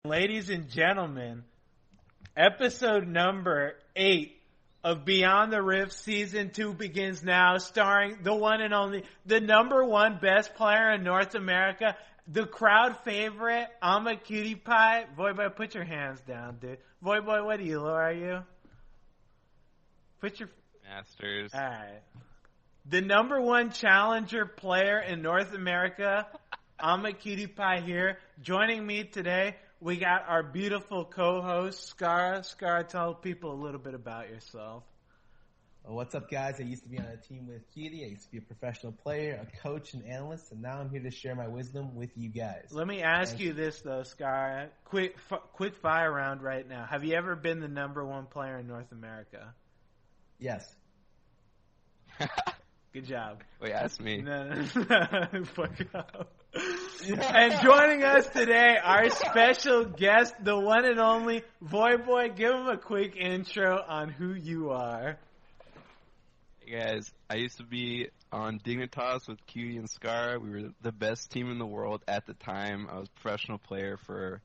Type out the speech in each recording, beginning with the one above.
Ladies and gentlemen, episode number 8 of Beyond the Rift Season 2 begins now, starring the one and only, the number 1 best player in North America, the crowd favorite, I'm a cutie pie. Voyboy, put your hands down, dude. Voyboy, what elo are you? Put your... Masters. Alright. The number 1 challenger player in North America, I'm a cutie pie here. Joining me today, we got our beautiful co-host, Skara. Skara, tell people a little bit about yourself. What's up, guys? I used to be on a team with Cutie. I used to be a professional player, a coach, and analyst, and now I'm here to share my wisdom with you guys. Let me ask you this, though, Skara. Quick fire round right now. Have you ever been the number 1 player in North America? Yes. Good job. Wait, ask me. No. Fuck up. And joining us today, our special guest, the one and only Voyboy. Give him a quick intro on who you are. Hey guys, I used to be on Dignitas with Cutie and Scar. We were the best team in the world at the time. I was a professional player for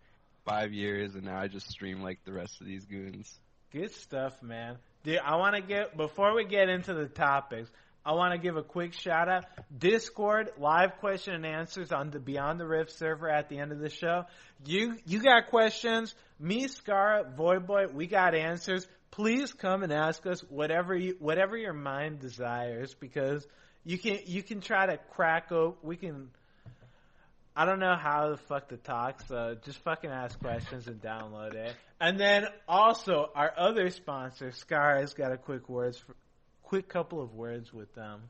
5 years, and now I just stream like the rest of these goons. Good stuff, man. Dude, before we get into the topics, I want to give a quick shout out. Discord, live question and answers on the Beyond the Rift server at the end of the show. You got questions. Me, Scar, Voyboy, we got answers. Please come and ask us whatever your mind desires, because you can try to crack open. I don't know how the fuck to talk, so just fucking ask questions and download it. And then also our other sponsor, Scar, has got a quick couple of words with them.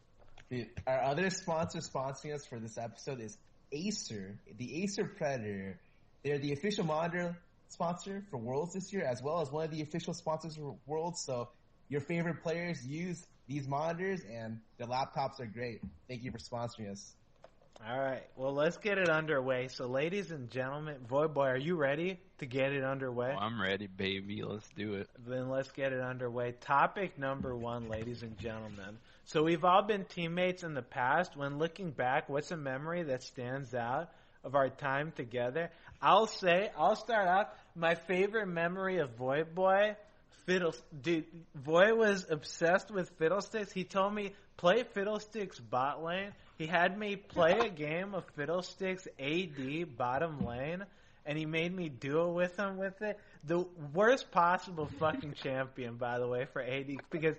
Dude, our other sponsor sponsoring us for this episode is Acer, the Acer Predator. They're the official monitor sponsor for Worlds this year, as well as one of the official sponsors for Worlds. So your favorite players use these monitors, and the laptops are great. Thank you for sponsoring us. All right, well, let's get it underway. So, ladies and gentlemen, Voyboy, are you ready to get it underway? Oh, I'm ready, baby. Let's do it. Then let's get it underway. Topic number 1, ladies and gentlemen. So we've all been teammates in the past. When looking back, what's a memory that stands out of our time together? I'll start off. My favorite memory of Voyboy, dude, Voy was obsessed with Fiddlesticks. He told me, play Fiddlesticks bot lane. He had me play a game of Fiddlesticks AD bottom lane, and he made me duel with him with it. The worst possible fucking champion, by the way, for AD, because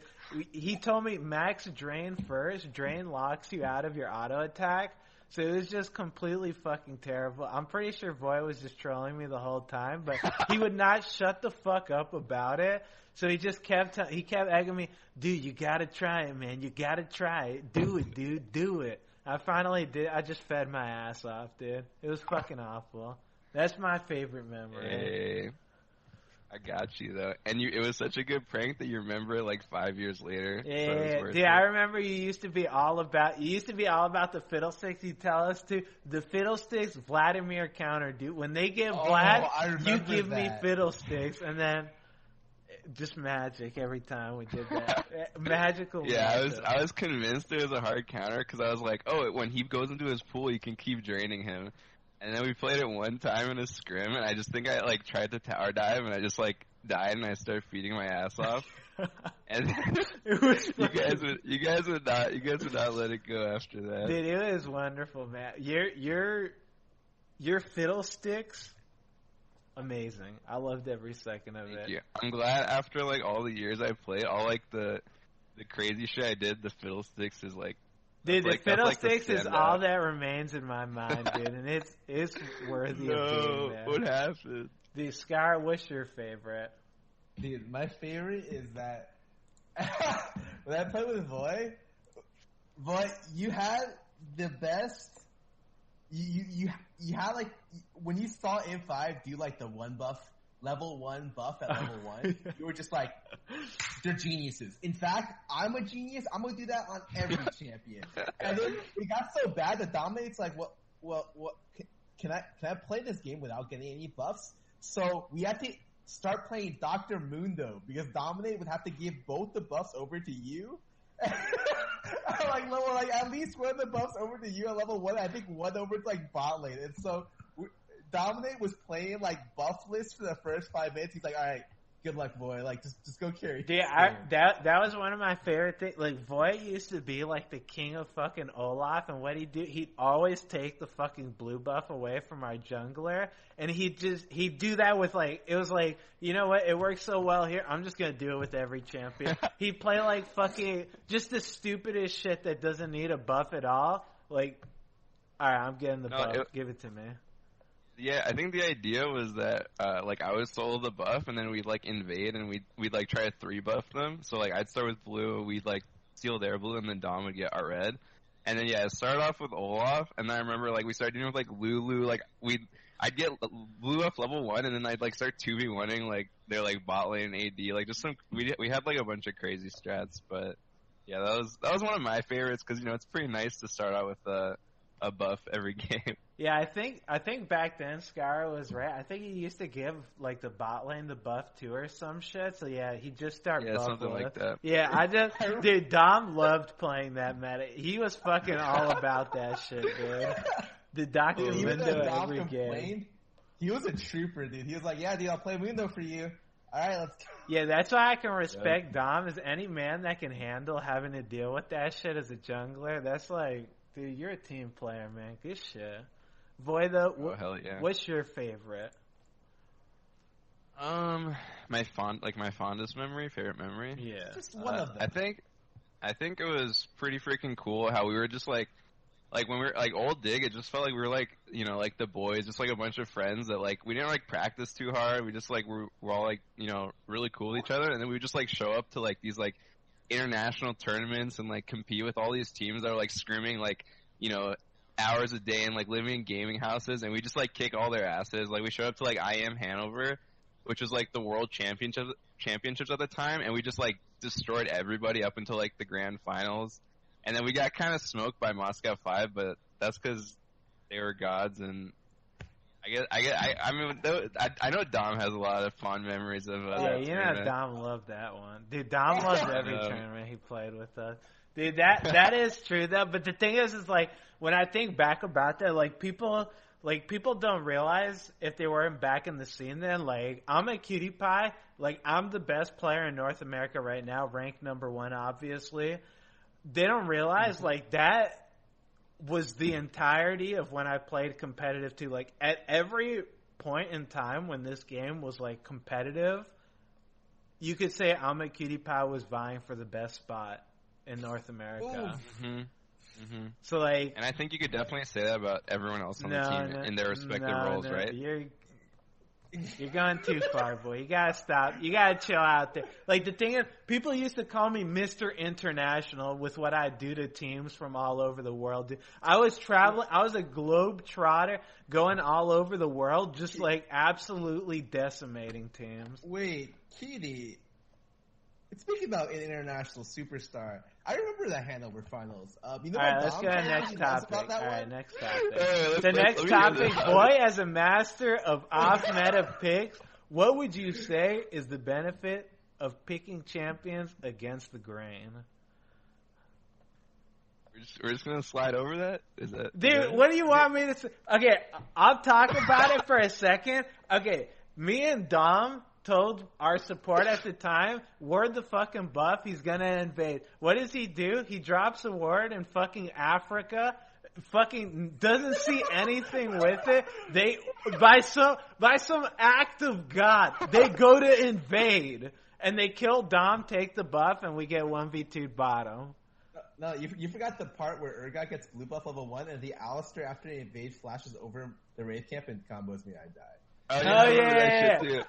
he told me max Drain first. Drain locks you out of your auto attack. So it was just completely fucking terrible. I'm pretty sure Voy was just trolling me the whole time, but he would not shut the fuck up about it. So he just kept egging me, dude, you gotta try it, man. You gotta try it. Do it, dude. Do it. I finally did. I just fed my ass off, dude. It was fucking awful. That's my favorite memory. Hey, I got you though, and it was such a good prank that you remember it like 5 years later. Yeah, so I remember you used to be all about the Fiddlesticks. You tell us to the Fiddlesticks Vladimir counter, dude. When they get Vlad, you give me Fiddlesticks, and then just magic every time we did that. Magical. Yeah, magic. I was convinced it was a hard counter because I was like, oh, when he goes into his pool, you can keep draining him. And then we played it one time in a scrim, and I just think I like tried to tower dive, and I just like died, and I started feeding my ass off. And you guys would not let it go after that. Dude, it was wonderful, man. Your Fiddlesticks, amazing. I loved every second of it. Yeah, I'm glad after like all the years I played, all like the crazy shit I did, the Fiddlesticks is like. Dude, the Fiddlesticks is all that remains in my mind, dude, and it's worthy of being there. What happened? Dude, Scar, what's your favorite? Dude, my favorite is that when I played with Voy, you had the best. You had like when you saw M5 do like the level 1 buff at level 1, you were just like, they're geniuses. In fact, I'm a genius. I'm gonna do that on every champion. And then it got so bad that Dominate's like, what? Can I play this game without getting any buffs? So we had to start playing Dr. Mundo because Dominate would have to give both the buffs over to you. Like at least one of the buffs over to you at level 1. I think one over to like bot lane. And so Dominic was playing like buffless for the first 5 minutes, he's like, all right, good luck, boy. Like, just go carry. Dude, that was one of my favorite things. Like, Voy used to be like the king of fucking Olaf, and what he'd do, he'd always take the fucking blue buff away from our jungler, and he'd do that with like, it was like, you know what, it works so well here, I'm just gonna do it with every champion. He'd play like fucking, just the stupidest shit that doesn't need a buff at all. Like, alright, I'm getting the buff, give it to me. Yeah, I think the idea was that, like, I would solo the buff, and then we'd, like, invade, and we'd like, try to 3-buff them. So, like, I'd start with blue, we'd, like, steal their blue, and then Dom would get our red. And then, yeah, it started off with Olaf, and then I remember, like, we started doing with, like, Lulu, like, I'd get blue up level 1, and then I'd, like, start 2v1ing, like, their, like, bot lane AD. Like, just some, we had, like, a bunch of crazy strats, but, yeah, that was one of my favorites, because, you know, it's pretty nice to start out with, a buff every game. Yeah, I think back then Skyra was right. I think he used to give like the bot lane the buff too or some shit. So yeah, he'd just start buff something like that. Yeah, dude, Dom loved playing that meta. He was fucking all about that shit, dude. The Dr. Window every game. He was a trooper, dude. He was like, yeah, dude, I'll play window for you. All right, let's go. Yeah, that's why I can respect Dom. Is any man that can handle having to deal with that shit as a jungler. That's like, dude, you're a team player, man. Good shit. Voy, though, hell yeah. What's your favorite? My fondest memory, favorite memory. Yeah, just one of them. I think it was pretty freaking cool how we were just like when we were like old dig. It just felt like we were like, you know, like the boys, just like a bunch of friends that like we didn't like practice too hard. We just like we're all like, you know, really cool with each other, and then we would just like show up to like these like international tournaments and like compete with all these teams that are like screaming like, you know, hours a day and like living in gaming houses, and we just like kick all their asses. Like we showed up to like IM Hanover, which was like the world championships at the time, and we just like destroyed everybody up until like the grand finals. And then we got kind of smoked by Moscow 5, but that's because they were gods. And I know Dom has a lot of fond memories of yeah, you know, Dom loved that one. Dude, Dom loves every tournament he played with us. Dude, that is true though. But the thing is like when I think back about that, like people don't realize if they weren't back in the scene then, like I'm a cutie pie. Like I'm the best player in North America right now, ranked number 1, obviously. They don't realize like that was the entirety of when I played competitive too. Like at every point in time when this game was like competitive, you could say I'm a cutie pie was vying for the best spot in North America. So like, and I think you could definitely say that about everyone else on the team in their respective roles, right? You're going too far, boy. You gotta stop. You gotta chill out there. Like the thing is, people used to call me Mr. International with what I do to teams from all over the world. I was traveling. I was a globe trotter going all over the world, just like absolutely decimating teams. Wait, Kitty. Speaking about an international superstar, I remember the Hanover finals. You know, all right, let's go to the next topic. All right, next topic. The next topic, boy, as a master of off-meta picks, what would you say is the benefit of picking champions against the grain? We're just gonna slide over that? Dude, what do you want me to say? Okay, I'll talk about it for a second. Okay, me and Dom told our support at the time, word the fucking buff, he's gonna invade. What does he do? He drops a word in fucking Africa, fucking doesn't see anything with it. They, by some act of God, they go to invade. And they kill Dom, take the buff, and we get 1v2 bottom. No, you forgot the part where Urgot gets blue buff level 1, and the Alistair, after he invades, flashes over the raid camp and combos me, I die.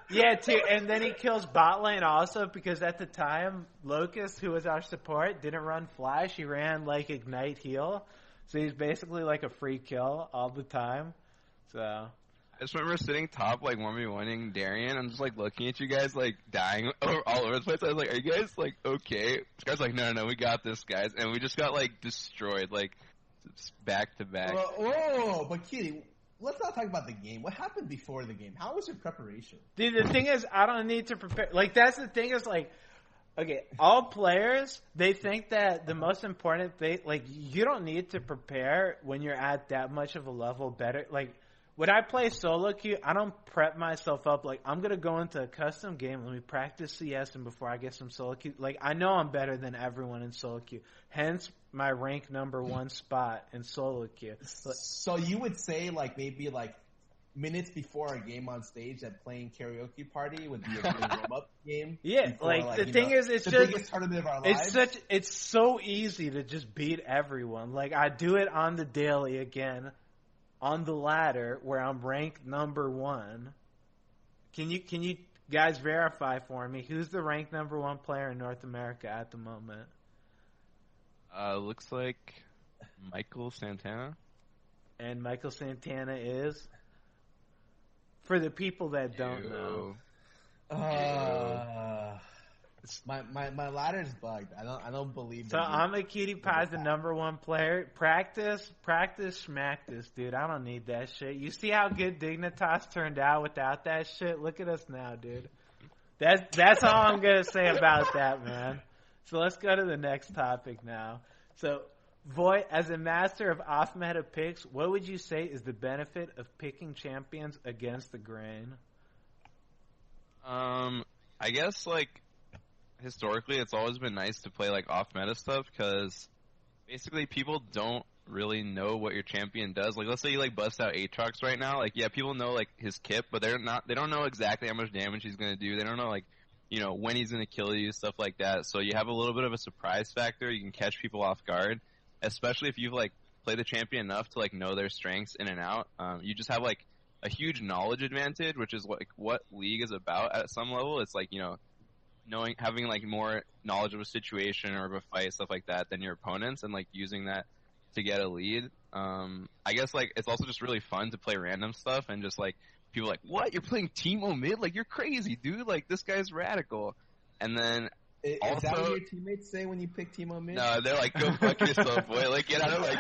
Yeah, too. And then he kills bot lane also because at the time, Locust, who was our support, didn't run flash. He ran like ignite heal, so he's basically like a free kill all the time. So I just remember sitting top like 1v1ing Darian. I'm just like looking at you guys like dying all over the place. I was like, "Are you guys like okay?" This guy's like, "No, we got this, guys," and we just got like destroyed like back to back. Oh, but Kitty. Let's not talk about the game. What happened before the game? How was your preparation? Dude, the thing is, I don't need to prepare. Like, that's the thing is, like, okay, all players, they think that the most important thing, like, you don't need to prepare when you're at that much of a level better. Like, when I play solo queue, I don't prep myself up like I'm gonna go into a custom game. Let me practice CS and before I get some solo queue. Like I know I'm better than everyone in solo queue. Hence my rank #1 spot in solo queue. So you would say like maybe like minutes before a game on stage that playing karaoke party would be a good warm-up game. Yeah, before, like the thing is, it's the just biggest tournament of our lives. it's so easy to just beat everyone. Like I do it on the daily again, on the ladder where I'm ranked #1. Can you guys verify for me who's the ranked #1 player in North America at the moment? Looks like Michael Santana. And Michael Santana is, for the people that don't know. My ladder's bugged. I don't believe. So I'm a cutie pie's the #1 player. Practice, smack this, dude. I don't need that shit. You see how good Dignitas turned out without that shit? Look at us now, dude. That's all I'm gonna say about that, man. So let's go to the next topic now. So, Voy, as a master of off-meta picks, what would you say is the benefit of picking champions against the grain? I guess like historically, it's always been nice to play like off-meta stuff because basically people don't really know what your champion does. Like, let's say you like bust out Aatrox right now. Like, yeah, people know like his kip, but they don't know exactly how much damage he's gonna do. They don't know like, you know, when he's gonna kill you, stuff like that. So you have a little bit of a surprise factor. You can catch people off guard, especially if you've like played the champion enough to like know their strengths in and out. You just have like a huge knowledge advantage, which is what League is about at some level. It's like, you know, having like more knowledge of a situation or of a fight, stuff like that, than your opponents, and like using that to get a lead. I guess like it's also just really fun to play random stuff and just like people are like, what? You're playing Teemo mid? Like you're crazy, dude. Like this guy's radical. And then is also, that what your teammates say when you pick Teemo mid? No, they're like, go fuck yourself, boy. Like get out of like.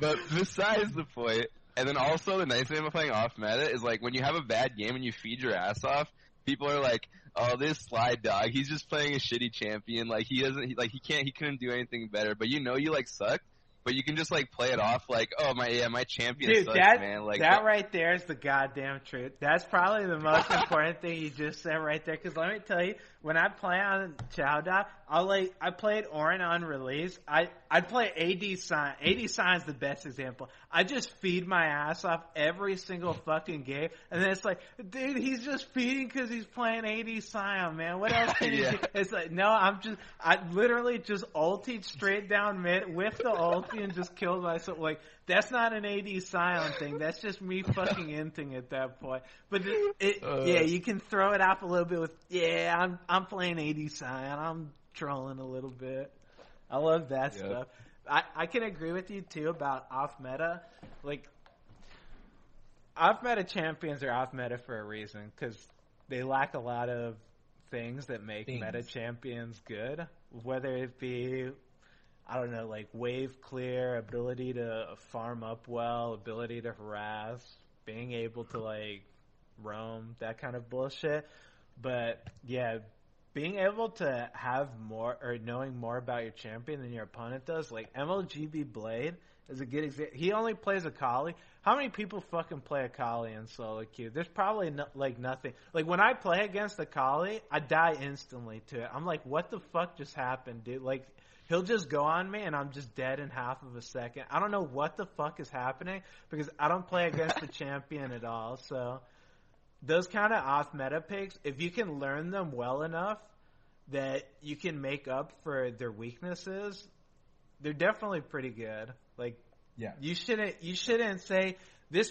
But besides the point, and then also the nice thing about playing off meta is like when you have a bad game and you feed your ass off, people are like, oh, this slide dog, he's just playing a shitty champion. Like he couldn't do anything better. But you know you like suck. But you can just like play it off like, oh my champion dude, sucks, man. Like that right there is the goddamn truth. That's probably the most important thing you just said right there. Because let me tell you, when I play on Chowda, I played Orin on release. I'd play AD Sign. AD Sign's the best example. I just feed my ass off every single fucking game, and then it's like, dude, he's just feeding because he's playing AD Sign, man. What else can he do? It's like, no, I literally just ultied straight down mid with the ulti and just killed myself. Like, that's not an AD Scion thing. That's just me fucking inting at that point. But yeah, you can throw it off a little bit with, I'm playing AD Scion. I'm trolling a little bit. I love that stuff. I can agree with you too about off meta. Like, off meta champions are off meta for a reason because they lack a lot of things that make meta champions good. Whether it be, I don't know, like wave clear, ability to farm up well, ability to harass, being able to like roam, that kind of bullshit. But yeah, being able to have more or knowing more about your champion than your opponent does, like MLGB Blade is a good example. He only plays Akali. How many people fucking play Akali in solo queue? There's probably nothing. Like when I play against Akali, I die instantly to it. I'm like, what the fuck just happened, dude? Like, he'll just go on me and I'm just dead in half of a second. I don't know what the fuck is happening because I don't play against the champion at all. So those kind of off-meta picks, if you can learn them well enough that you can make up for their weaknesses, they're definitely pretty good. Like, you shouldn't say this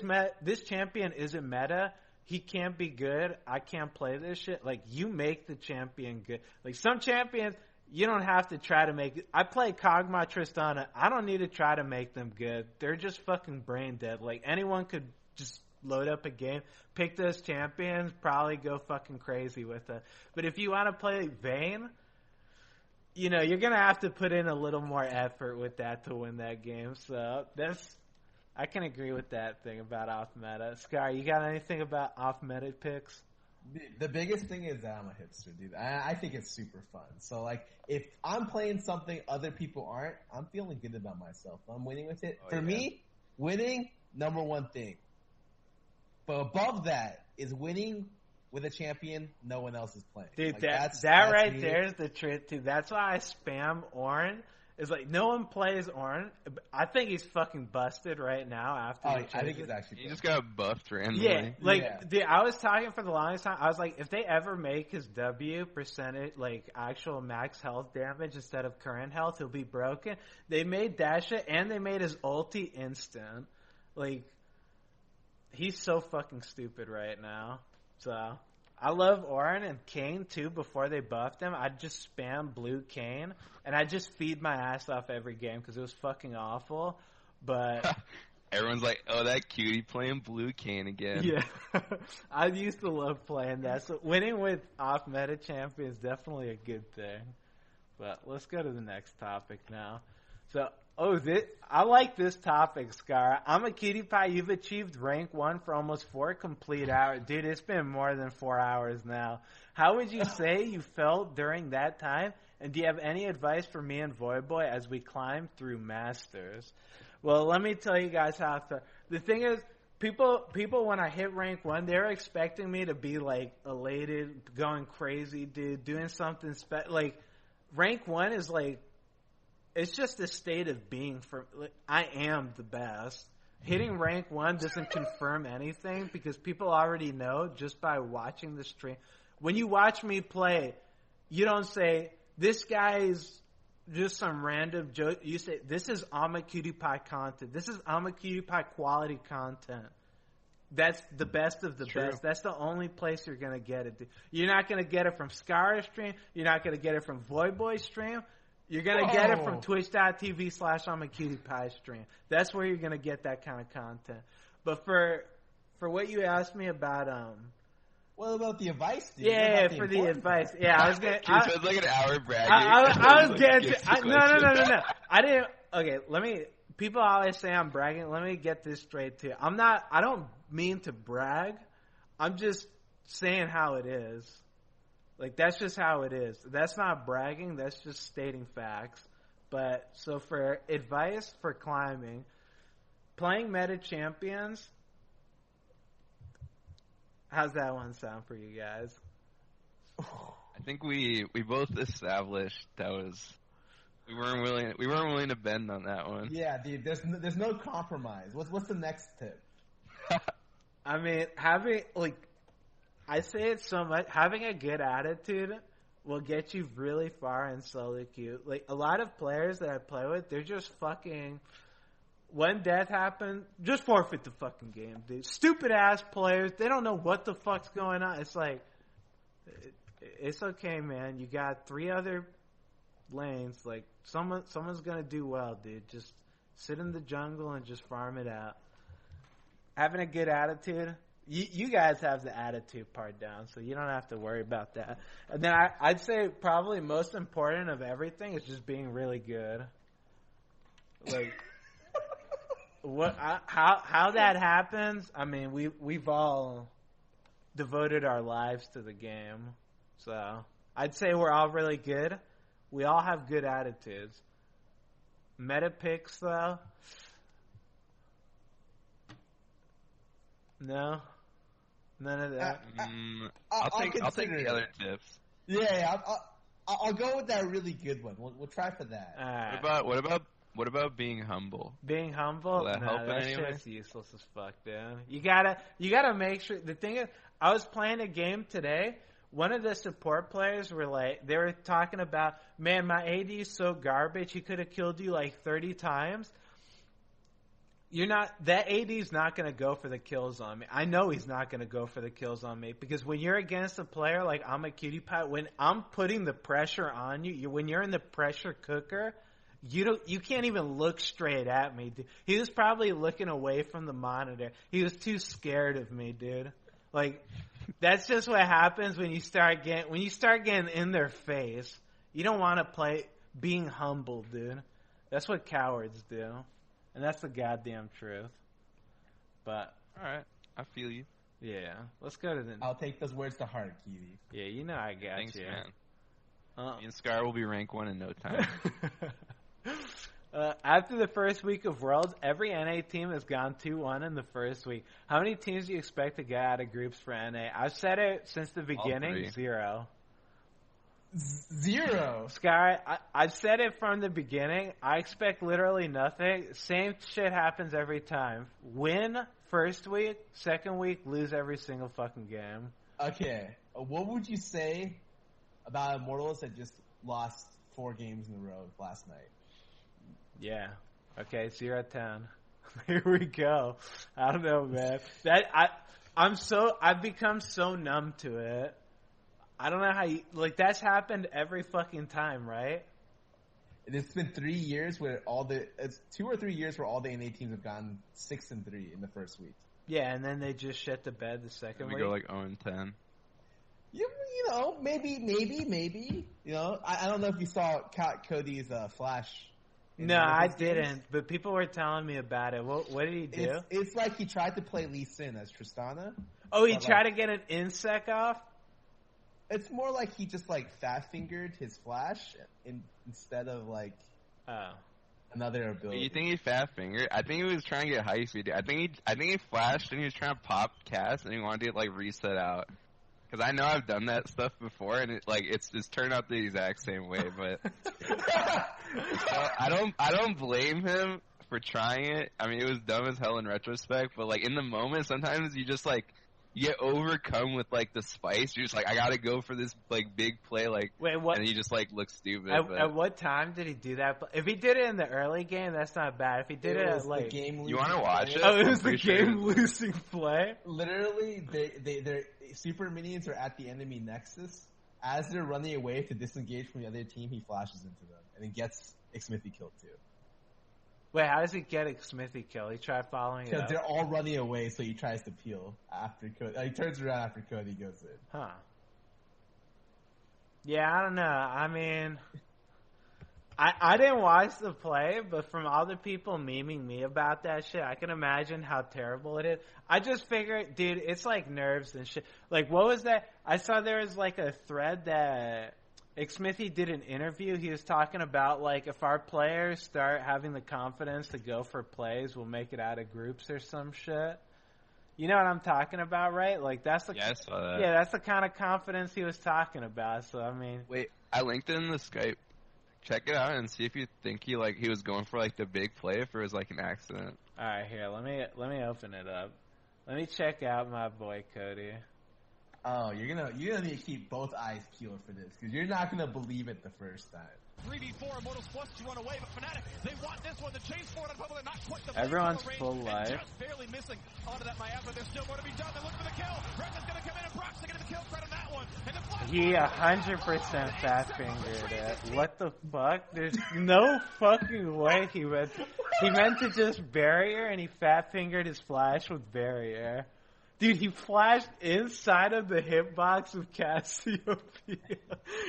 champion isn't meta. He can't be good. I can't play this shit. Like, you make the champion good. Like, some champions, you don't have to try to make it. I play Kog'Maw Tristana. I don't need to try to make them good. They're just fucking brain dead. Like, anyone could just load up a game, pick those champions, probably go fucking crazy with it. But if you want to play Vayne, you know, you're going to have to put in a little more effort with that to win that game. So I can agree with that thing about off-meta. Scar, you got anything about off-meta picks? The biggest thing is that I'm a hipster, dude. I think it's super fun. So, like, if I'm playing something other people aren't, I'm feeling good about myself. I'm winning with it. For me, winning number one thing. But above that is winning with a champion no one else is playing. Dude, Like, that's that's right me. there is the trick, too. That's why I spam Orin. It's like, no one plays Orin. I think he's fucking busted right now after Oh, the I think changes. he's actually. He just got buffed randomly. Yeah, like, Yeah. dude, I was talking for the longest time. I was like, if they ever make his W percentage, like, actual max health damage instead of current health, he'll be broken. They made that shit, and they made his ulti instant. Like, he's so fucking stupid right now. So, I love Orin and Kane, too, before they buffed him. I'd just spam blue Kane, and I'd just feed my ass off every game because it was fucking awful. But... Everyone's like, oh, that cutie playing blue Kane again. Yeah, I used to love playing that. So winning with off-meta champion is definitely a good thing. But let's go to the next topic now. So, I like this topic, Scar. I'm a cutie pie. You've achieved rank 1 for almost 4 complete hours. Dude, it's been more than 4 hours now. How would you say you felt during that time? And do you have any advice for me and Voyboy as we climb through Masters? Well, let me tell you guys how I felt. The thing is, people when I hit rank 1, they're expecting me to be like elated, going crazy, dude, doing something special. Like, rank 1 is like, it's just a state of being. I am the best. Hitting rank 1 doesn't confirm anything because people already know just by watching the stream. When you watch me play, you don't say, this guy's just some random joke. You say, this is I'm a cutie pie content. This is I'm a cutie pie quality content. That's the best of the best. That's the only place you're going to get it. You're not going to get it from Scar stream. You're not going to get it from Voyboy stream. You're going to get it from twitch.tv/I'm a cutie pie stream. That's where you're going to get that kind of content. But for what you asked me about, what about the advice, dude? yeah, for the advice. Part? Yeah, I was going to. It's like an hour bragging. I was getting to, no. I didn't, okay, people always say I'm bragging. Let me get this straight too. I don't mean to brag. I'm just saying how it is. Like, that's just how it is. That's not bragging. That's just stating facts. But, so for advice for climbing, playing meta champions, how's that one sound for you guys? I think we both established that was we weren't willing to bend on that one. Yeah, dude. There's no compromise. What's the next tip? I mean, I say it so much. Having a good attitude will get you really far in solo queue. Like, a lot of players that I play with, they're just fucking. When death happens, just forfeit the fucking game, dude. Stupid ass players. They don't know what the fuck's going on. It's like, it's okay, man. You got 3 other lanes. Like, someone's gonna do well, dude. Just sit in the jungle and just farm it out. Having a good attitude. You guys have the attitude part down, so you don't have to worry about that. And then I'd say probably most important of everything is just being really good. Like, how that happens? I mean, we've all devoted our lives to the game, so I'd say we're all really good. We all have good attitudes. Meta picks, though. No. None of that. I'll take the other tips. Yeah, I'll go with that really good one. We'll try for that. Right. What about being humble? Being humble? Will that help in that any way? shit's useless as fuck, dude. You gotta make sure. The thing is, I was playing a game today. One of the support players they were talking about, man, my AD is so garbage. He could have killed you like 30 times. That AD's not going to go for the kills on me. I know he's not going to go for the kills on me because when you're against a player like I'm a cutie pie, when I'm putting the pressure on you, when you're in the pressure cooker, you can't even look straight at me, dude. He was probably looking away from the monitor. He was too scared of me, dude. Like, that's just what happens when you start getting in their face. You don't want to play being humble, dude. That's what cowards do. And that's the goddamn truth. But Alright, I feel you. yeah, let's go to the. I'll take those words to heart, Kiwi. Yeah, you know I got Thanks, you. man. Me and Scar will be rank 1 in no time. After the first week of Worlds, every NA team has gone 2-1 in the first week. How many teams do you expect to get out of groups for NA? I've said it since the beginning, 0. 0? Sky, I've said it from the beginning. I expect literally nothing. Same shit happens every time. Win first week, second week, lose every single fucking game. Okay, what would you say about Immortals that just lost 4 games in a row last night? Yeah. Okay, 0-10. Here we go. I don't know, man. I've become so numb to it. I don't know how that's happened every fucking time, right? It's been 3 years where it's 2 or 3 years where all the NA teams have gone 6-3 in the first week. Yeah, and then they just shit the bed the second week. We go like 0-10. You know, maybe. You know, I don't know if you saw Cody's flash. No, I didn't. But people were telling me about it. What did he do? It's like he tried to play Lee Sin as Tristana. Oh, he tried to get an insec off? It's more like he just fat fingered his flash instead of another ability. You think he fat fingered? I think he was trying to get high speed. I think he flashed and he was trying to pop cast and he wanted to get reset out. Because I know I've done that stuff before and it's just turned out the exact same way. But so I don't blame him for trying it. I mean, it was dumb as hell in retrospect. But in the moment, sometimes you just you get overcome with the spice. You're just I gotta go for this big play. Wait, what? And you just look stupid. At what time did he do that? If he did it in the early game, that's not bad. If he did it at the game, you want to watch it? Oh, it was the game losing play. Literally, their super minions are at the enemy nexus. As they're running away to disengage from the other team, he flashes into them and he gets Smithy killed too. Wait, how does he get Smithy killed? He tried following it up? Because they're all running away, so he tries to peel after Cody. He turns around after Cody goes in. Huh. Yeah, I don't know. I mean, I didn't watch the play, but from all the people memeing me about that shit, I can imagine how terrible it is. I just figured, dude, it's nerves and shit. What was that? I saw there was a thread that Smithy did an interview. He was talking about if our players start having the confidence to go for plays, we'll make it out of groups or some shit. You know what I'm talking about, right? That's the I saw that. Yeah, that's the kind of confidence he was talking about. So I mean, wait, I linked it in the Skype. Check it out and see if you think he was going for the big play, if it was an accident. All right, here, let me open it up. Let me check out my boy Cody. Oh, you're gonna need to keep both eyes peeled for this because you're not gonna believe it the first time. 3v4 Immortals Plus to run away, but Fnatic, they want this one. The chase for it on Bubble, not quite the Everyone's full life. Just barely missing onto that miasma. There's still more to be done. They look for the kill. Rex is gonna come in and Brock's gonna get the kill threat on that one. And the he 100% fat fingered it. What the fuck? There's no fucking way he meant to just barrier and he fat fingered his flash with barrier. Dude, he flashed inside of the hitbox of Cassiopeia.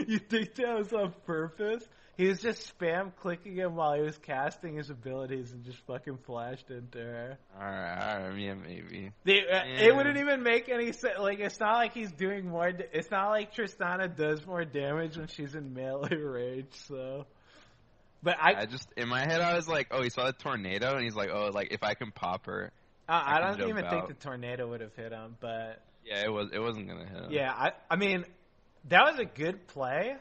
You think that was on purpose? He was just spam clicking him while he was casting his abilities and just fucking flashed into her. Alright, yeah, maybe. Dude, it wouldn't even make any sense. It's not like he's doing more. It's not like Tristana does more damage when she's in melee range, so. But I just, in my head, I was oh, he saw the tornado, and he's oh, if I can pop her. I don't even think the tornado would have hit him, but yeah, it wasn't gonna hit him. Yeah, I mean, that was a good play.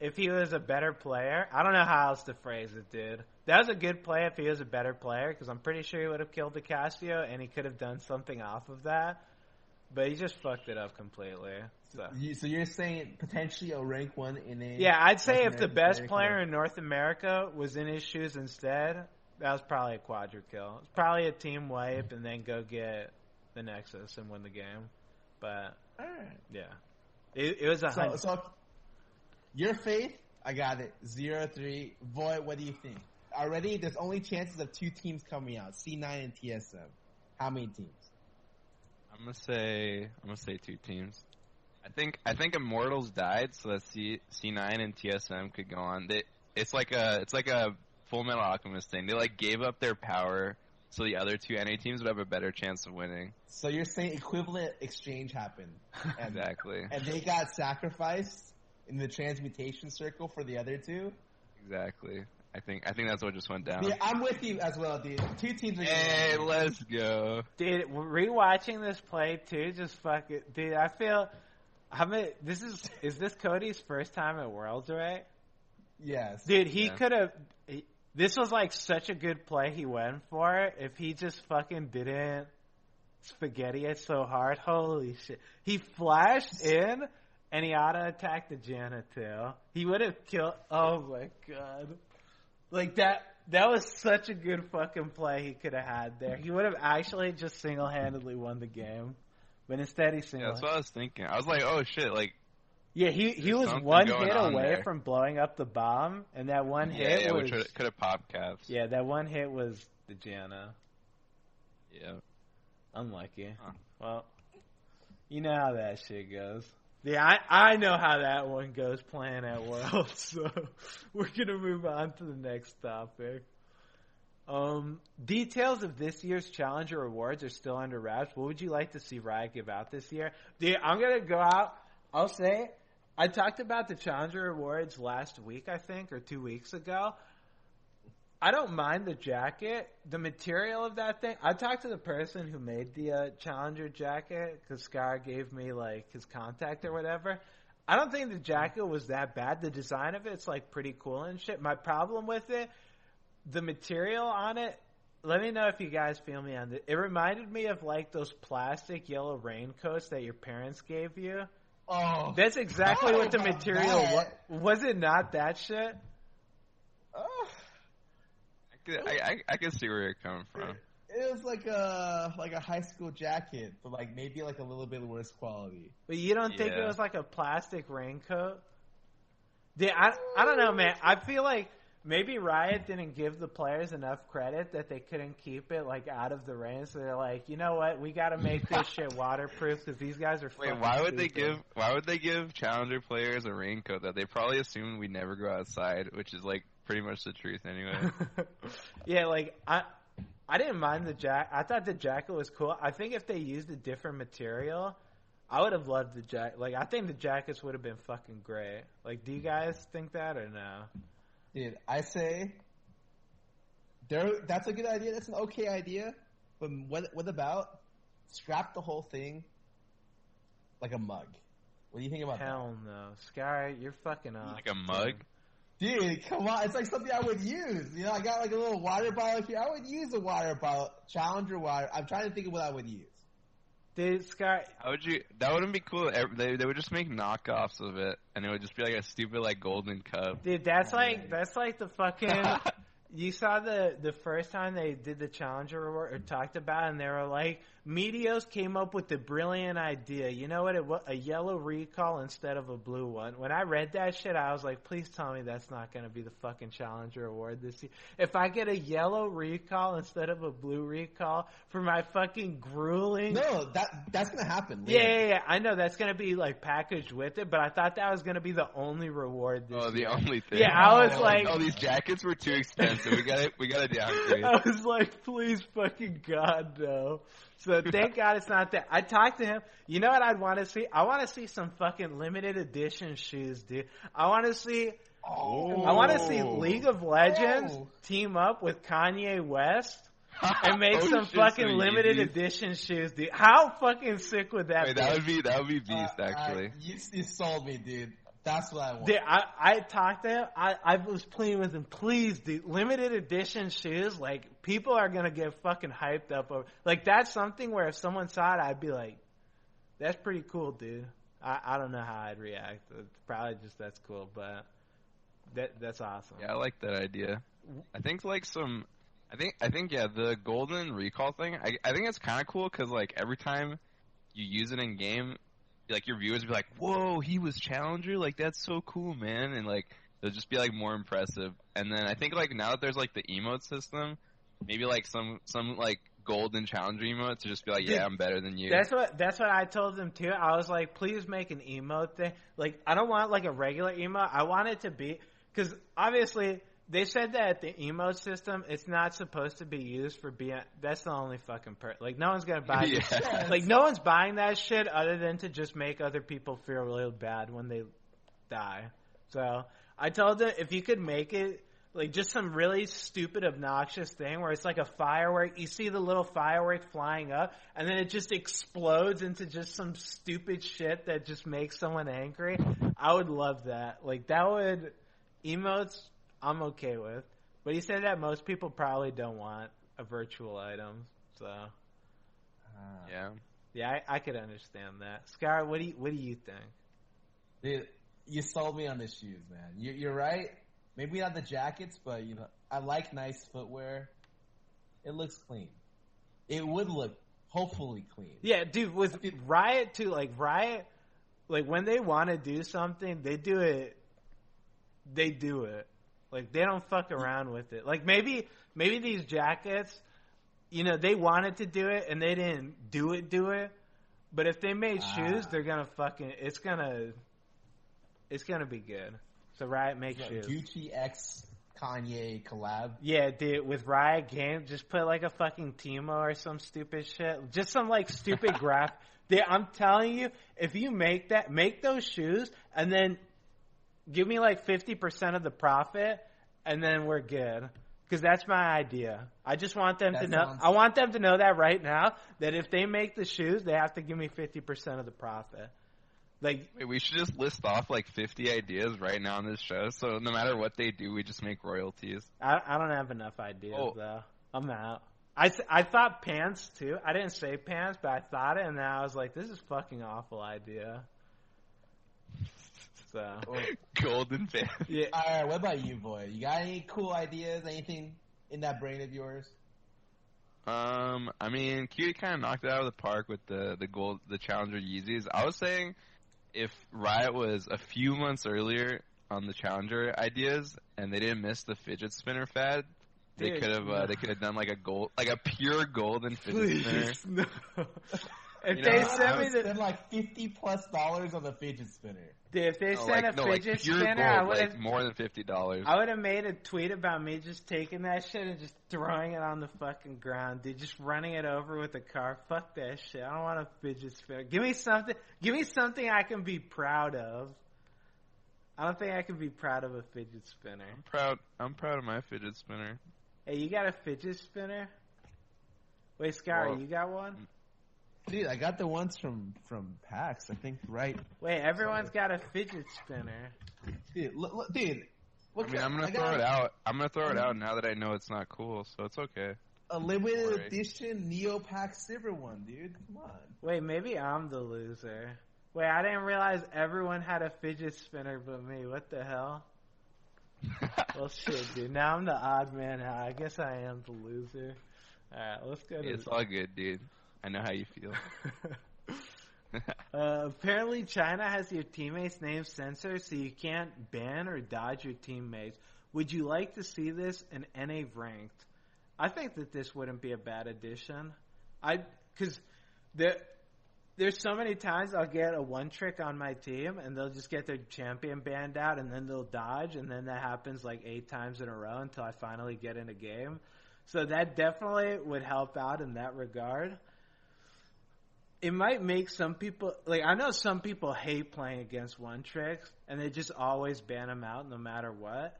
If he was a better player, I don't know how else to phrase it, dude. That was a good play if he was a better player, because I'm pretty sure he would have killed the Cassio, and he could have done something off of that. But he just fucked it up completely. So you're saying potentially a rank 1 in a... Yeah, I'd say if the best player in North America was in his shoes instead, that was probably a quadra kill. It's probably a team wipe and then go get the Nexus and win the game. But, yeah. It was a So, your faith, I got it. 0-3. Void, what do you think? Already, there's only chances of 2 teams coming out. C9 and TSM. How many teams? I'm gonna say 2 teams. I think Immortals died, so that C9 and TSM could go on. It's like a Full Metal Alchemist thing. They gave up their power so the other 2 NA teams would have a better chance of winning. So you're saying equivalent exchange happened. Exactly. And they got sacrificed in the transmutation circle for the other 2? Exactly. I think that's what just went down. Yeah, I'm with you as well, dude. Two teams are Hey, let's go. Dude, rewatching this play too, just fucking, dude. I feel, is this Cody's first time at Worlds, right? Yes. Dude, he could have. This was like such a good play he went for. If he just fucking didn't spaghetti it so hard, holy shit! He flashed in, and he auto attacked the Janna too. He would have killed. Oh my god! Like that was such a good fucking play he could have had there. He would have actually just single handedly won the game, but instead he single. Yeah, that's what I was thinking. I was like, oh shit, like. Yeah, he was one hit away from blowing up the bomb, and that one hit was... which could have popped caps. Yeah, that one hit was the Janna. Yeah. Unlucky. Huh. Well, you know how that shit goes. Yeah, I know how that one goes playing at Worlds, so we're going to move on to the next topic. Details of this year's Challenger Awards are still under wraps. What would you like to see Riot give out this year? Dude, I'm going to go out... I'll say... I talked about the Challenger Awards last week, I think, or 2 weeks ago. I don't mind the jacket, the material of that thing. I talked to the person who made the Challenger jacket because Scar gave me like his contact or whatever. I don't think the jacket was that bad. The design of it's like pretty cool and shit. My problem with it, the material on it. Let me know if you guys feel me on it. It reminded me of like those plastic yellow raincoats that your parents gave you. Oh, that's exactly what the material was. Was it not that shit? I can see where you're coming from. It was like a high school jacket, but like maybe like a little bit worse quality. But you don't think it was like a plastic raincoat? Dude, I don't know, man. I feel like maybe Riot didn't give the players enough credit that they couldn't keep it like out of the rain. So they're like, you know what? We got to make this shit waterproof because these guys are. Wait, why would they give Challenger players a raincoat? That they probably assumed we never go outside, which is like pretty much the truth anyway. Yeah, like I didn't mind the jacket. I thought the jacket was cool. I think if they used a different material, I would have loved the jacket. Like I think the jackets would have been fucking great. Like, do you guys think that or no? Dude, I say that's a good idea. That's an okay idea. But what about scrap the whole thing like a mug? What do you think about that? Hell no. Sky, you're fucking off. Like a mug? Dude, come on. It's like something I would use. You know, I got like a little water bottle here. I would use a water bottle. Challenger water. I'm trying to think of what I would use. Dude, Sky. How would you? That wouldn't be cool. They would just make knockoffs of it, and it would just be like a stupid like golden cup. Dude, that's like the fucking. You saw the first time they did the Challenger Award or talked about it, and they were like, Meteos came up with the brilliant idea. You know what? A yellow recall instead of a blue one. When I read that shit, I was like, please tell me that's not going to be the fucking Challenger Award this year. If I get a yellow recall instead of a blue recall for my fucking grueling... No, that's going to happen later. Yeah. I know that's going to be like packaged with it, but I thought that was going to be the only reward this year. The only thing. Yeah, I was like... Oh, these jackets were too expensive. We gotta downgrade. I was like, please fucking God, no. So thank God it's not that. I talked to him. You know what I'd want to see? I want to see some fucking limited edition shoes, dude. I want to see League of Legends team up with Kanye West and make some fucking limited edition shoes, dude. How fucking sick would that be? That would be beast, actually. You sold me, dude. That's what I want. Dude, I talked to him. I was pleading with him, please, dude, limited edition shoes. Like, people are going to get fucking hyped up over. Like, that's something where if someone saw it, I'd be like, that's pretty cool, dude. I don't know how I'd react. It's probably just that's cool, but that's awesome. Yeah, I like that idea. I think, like, the golden recall thing, I think it's kind of cool because, like, every time you use it in game, like, your viewers would be like, whoa, he was Challenger? Like, that's so cool, man. And, like, it'll just be, like, more impressive. And then I think, like, now that there's, like, the emote system, maybe, like, some like, golden Challenger emote to just be like, yeah, I'm better than you. That's what I told them, too. I was like, please make an emote thing. Like, I don't want, like, a regular emote. I want it to be, because, obviously, they said that the emote system, it's not supposed to be used for being. That's the only fucking like, no one's gonna buy this shit. Like, no one's buying that shit other than to just make other people feel really bad when they die. So I told them if you could make it like just some really stupid, obnoxious thing where it's like a firework. You see the little firework flying up, and then it just explodes into just some stupid shit that just makes someone angry. I would love that. Like that would emotes. I'm okay with, but he said that most people probably don't want a virtual item. So yeah, I could understand that. Scar, what do you think? Dude, you sold me on the shoes, man. You're right. Maybe not the jackets, but I like nice footwear. It looks clean. It would look hopefully clean. Yeah, dude, with Riot too, like when they want to do something, they do it. They do it. Like they don't fuck around with it. Like maybe these jackets, they wanted to do it and they didn't do it. But if they made shoes, they're gonna it's gonna be good. So Riot make shoes. Gucci X Kanye collab. Yeah, dude, with Riot Games, just put like a fucking Timo or some stupid shit. Just some like stupid graph. Dude, I'm telling you, if you make those shoes and then give me like 50% of the profit and then we're good. Because that's my idea. I just want them to know. I want them to know that right now, that if they make the shoes, they have to give me 50% of the profit. Like, wait, we should just list off like 50 ideas right now on this show. So no matter what they do, we just make royalties. I don't have enough ideas though. I'm out. I thought pants too. I didn't say pants, but I thought it, and then I was like, this is a fucking awful idea. So golden pants. Yeah. All right, what about you, boy? You got any cool ideas? Anything in that brain of yours? I mean, Cutie kind of knocked it out of the park with the Challenger Yeezys. I was saying, if Riot was a few months earlier on the Challenger ideas and they didn't miss the fidget spinner fad, they could have done like a pure golden fidget spinner. No. If they sent me spend like $50+ on the fidget spinner. Dude, if they sent a fidget spinner, gold, I would have more than $50. I would have made a tweet about me just taking that shit and just throwing it on the fucking ground, dude. Just running it over with a car. Fuck that shit. I don't want a fidget spinner. Give me something I can be proud of. I don't think I can be proud of a fidget spinner. I'm proud of my fidget spinner. Hey, you got a fidget spinner? Wait, Scar, you got one? Dude, I got the ones from PAX, I think, right? Wait, everyone's got a fidget spinner. Dude, look, dude. I mean, I'm gonna throw it out. I'm gonna throw it out now that I know it's not cool, so it's okay. A limited edition Neopack silver one, dude. Come on. Wait, maybe I'm the loser. Wait, I didn't realize everyone had a fidget spinner but me. What the hell? Well, shit, dude. Now I'm the odd man out. I guess I am the loser. Alright, let's go to It's all good, dude. I know how you feel. Apparently, China has your teammates' names censored, so you can't ban or dodge your teammates. Would you like to see this in NA ranked? I think that this wouldn't be a bad addition. Because there's so many times I'll get a one trick on my team, and they'll just get their champion banned out, and then they'll dodge, and then that happens like 8 times in a row until I finally get in a game. So that definitely would help out in that regard. It might make some people, like, I know some people hate playing against one tricks, and they just always ban them out no matter what.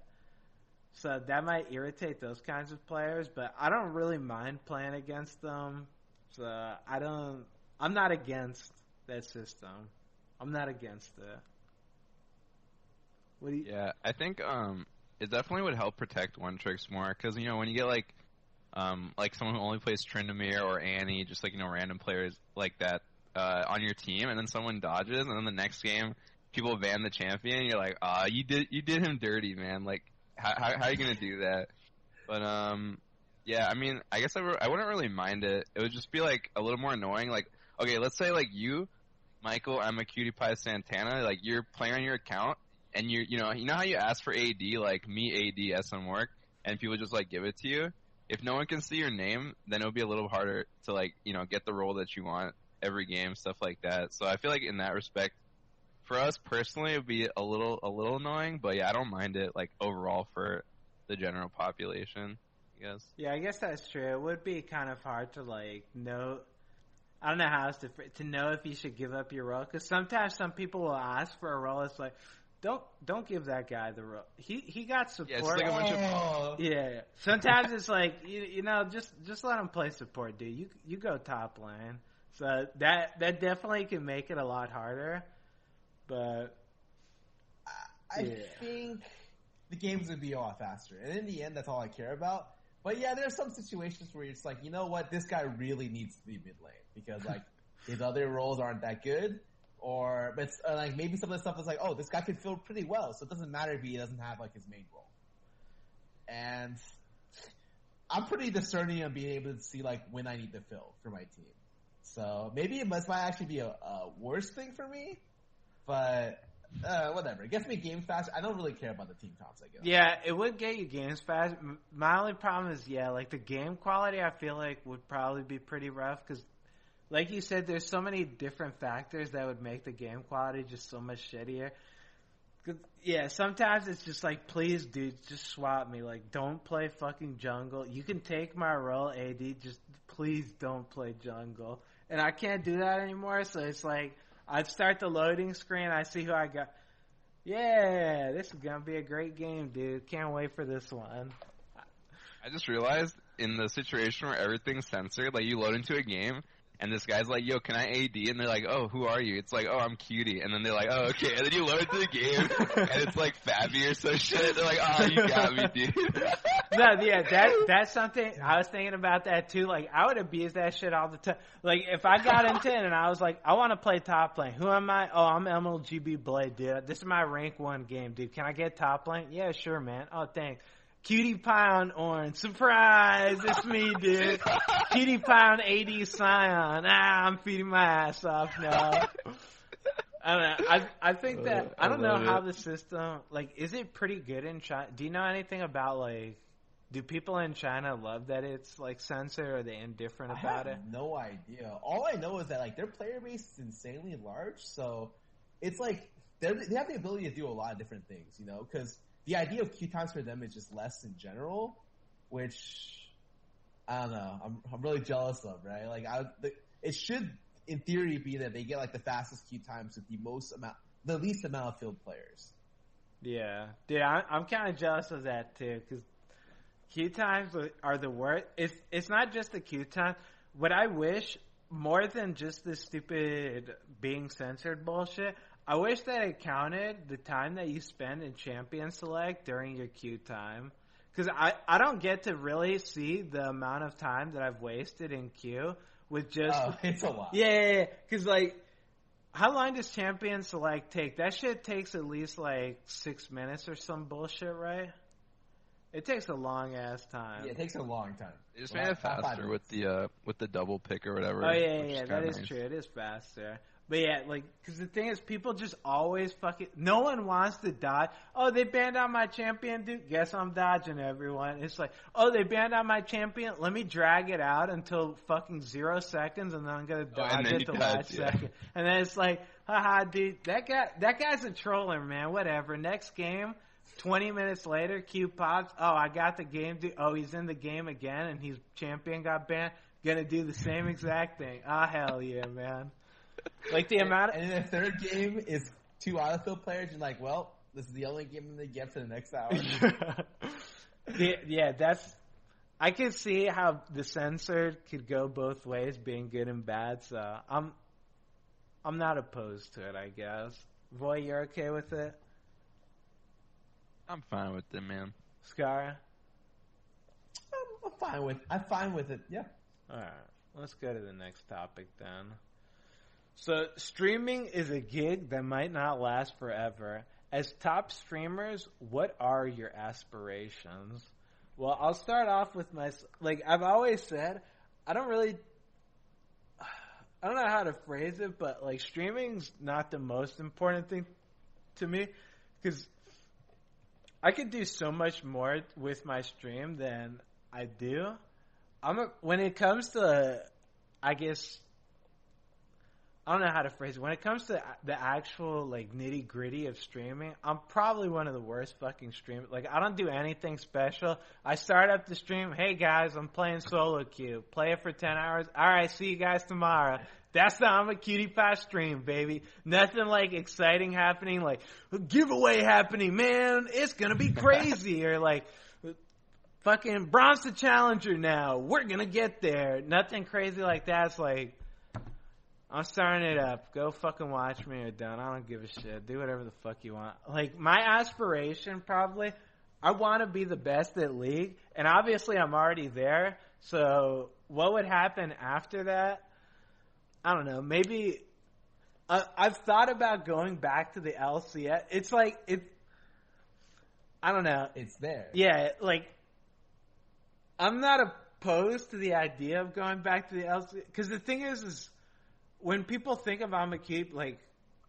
So that might irritate those kinds of players, but I don't really mind playing against them. So I'm not against that system. I'm not against it. Yeah, I think it definitely would help protect one tricks more, because when you get like someone who only plays Tryndamere or Annie, just random players like that on your team, and then someone dodges, and then the next game people ban the champion, and you're like, you did him dirty, man. Like, how are you gonna do that? But yeah, I mean, I guess I wouldn't really mind it. It would just be like a little more annoying. Like, okay, let's say like you, Michael, I'm a Cutie Pie Santana. Like, you're playing on your account, and you know how you ask for AD, like me AD SM work, and people just like give it to you. If no one can see your name, then it'll be a little harder to get the role that you want every game, stuff like that. So I feel like in that respect, for us personally, it would be a little annoying. But yeah, I don't mind it overall for the general population, I guess. Yeah, I guess that's true. It would be kind of hard to know. I don't know how else to know if you should give up your role, because sometimes some people will ask for a role. It's like, don't give that guy the role. He got support. Yeah, it's like a bunch of. Yeah. Sometimes it's like you know just let him play support, dude. You go top lane. So that definitely can make it a lot harder. But I think the games would be a lot faster, and in the end, that's all I care about. But yeah, there are some situations where it's like, you know what, this guy really needs to be mid lane because like his other roles aren't that good. But it's, like maybe some of the stuff is like, oh, this guy can fill pretty well, so it doesn't matter if he doesn't have like his main role. And I'm pretty discerning on being able to see like when I need to fill for my team. So maybe this might actually be a worse thing for me, but whatever. It gets me games fast. I don't really care about the team comps, I guess. Yeah, it would get you games fast. My only problem is, like the game quality I feel like would probably be pretty rough because like you said, there's so many different factors that would make the game quality just so much shittier. Yeah, sometimes it's just like, please, dude, just swap me. Like, don't play fucking jungle. You can take my role, AD. Just please don't play jungle. And I can't do that anymore, so it's like I'd start the loading screen. I see who I got. Yeah, this is going to be a great game, dude. Can't wait for this one. I just realized in the situation where everything's censored, like you load into a game, and this guy's like, yo, can I AD? And they're like, oh, who are you? It's like, oh, I'm Cutie. And then they're like, oh, okay. And then you load into the game, and it's like Fabby or some shit. They're like, oh, you got me, dude. No, yeah, that's something. I was thinking about that, too. Like, I would abuse that shit all the time. Like, if I got into it and I was like, I want to play top lane. Who am I? Oh, I'm MLGB Blade, dude. This is my rank 1 game, dude. Can I get top lane? Yeah, sure, man. Oh, thanks. Cutie Pie on orange. Surprise! It's me, dude. Cutie Pie on AD Scion. I'm feeding my ass off now. I don't know. I think that, I don't know how the system, like, is it pretty good in China? Do you know anything about, like, do people in China love that it's, like, censored, or are they indifferent about it? I have no idea. All I know is that, like, their player base is insanely large, so it's like, they have the ability to do a lot of different things, you know, because the idea of queue times for them is just less in general, which I don't know. I'm really jealous of, right? Like it should, in theory, be that they get like the fastest queue times with the least amount of field players. Yeah, dude, I'm kind of jealous of that too because queue times are the worst. It's not just the queue time. What I wish more than just this stupid being censored bullshit. I wish that it counted the time that you spend in champion select during your queue time. Because I don't get to really see the amount of time that I've wasted in queue with just... Oh, it's a lot. Yeah. Because, like, how long does champion select take? That shit takes at least, like, 6 minutes or some bullshit, right? It takes a long-ass time. Yeah, it takes a long time. They just made it faster with the double pick or whatever. Oh, yeah, that is true. It is faster. But yeah, like, because the thing is, people just always fucking, no one wants to dodge. Oh, they banned out my champion, dude. Guess I'm dodging everyone. It's like, oh, they banned out my champion. Let me drag it out until fucking 0 seconds, and then I'm gonna dodge it the last second. And then it's like, haha, dude, that guy's a troller, man. Whatever. Next game, 20 minutes later, Q pops. Oh, I got the game, dude. Oh, he's in the game again, and his champion got banned. Gonna do the same exact thing. Ah, hell yeah, man. Like the amount of... And then the third game is 2 autofill players. You're like, well, this is the only game I'm going to get for the next hour. Yeah, that's... I can see how the censored could go both ways, being good and bad, so I'm not opposed to it, I guess. Voy, you're okay with it? I'm fine with it, man. Scar? I'm fine with it, yeah. Alright, let's go to the next topic then. So, streaming is a gig that might not last forever. As top streamers, what are your aspirations? Well, I'll start off with I've always said, I don't know how to phrase it, but, like, streaming's not the most important thing to me, because I could do so much more with my stream than I do. When it comes to, I guess, I don't know how to phrase it. When it comes to the actual like nitty gritty of streaming, I'm probably one of the worst fucking streamers. Like, I don't do anything special. I start up the stream. Hey guys, I'm playing solo queue. Play it for 10 hours. All right, see you guys tomorrow. That's the I'm a Cutie Pie stream, baby. Nothing like exciting happening. Like giveaway happening, man. It's gonna be crazy. Or like fucking Bronze the Challenger now. We're gonna get there. Nothing crazy like that. It's like, I'm starting it up. Go fucking watch me or don't. I don't give a shit. Do whatever the fuck you want. Like, my aspiration probably, I want to be the best at League. And obviously I'm already there. So what would happen after that? I don't know. Maybe I've thought about going back to the LCS. It's like, I don't know. It's there. Yeah, like, I'm not opposed to the idea of going back to the LCS. Because the thing is when people think of I'm a Keep, like,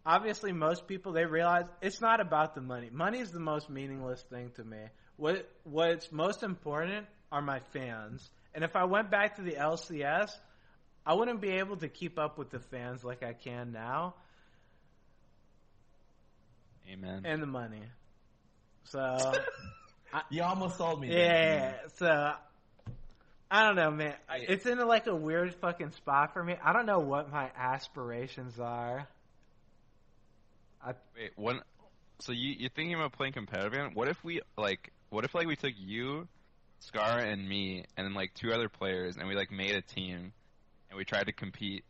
obviously most people, they realize it's not about the money. Money is the most meaningless thing to me. What's most important are my fans. And if I went back to the LCS, I wouldn't be able to keep up with the fans like I can now. Amen. And the money. So. You almost sold me. Yeah, so I don't know, man. It's in like a weird fucking spot for me. I don't know what my aspirations are. Wait, one. So you're thinking about playing competitive again? What if we took you, Scar, and me, and then like 2 other players, and we like made a team, and we tried to compete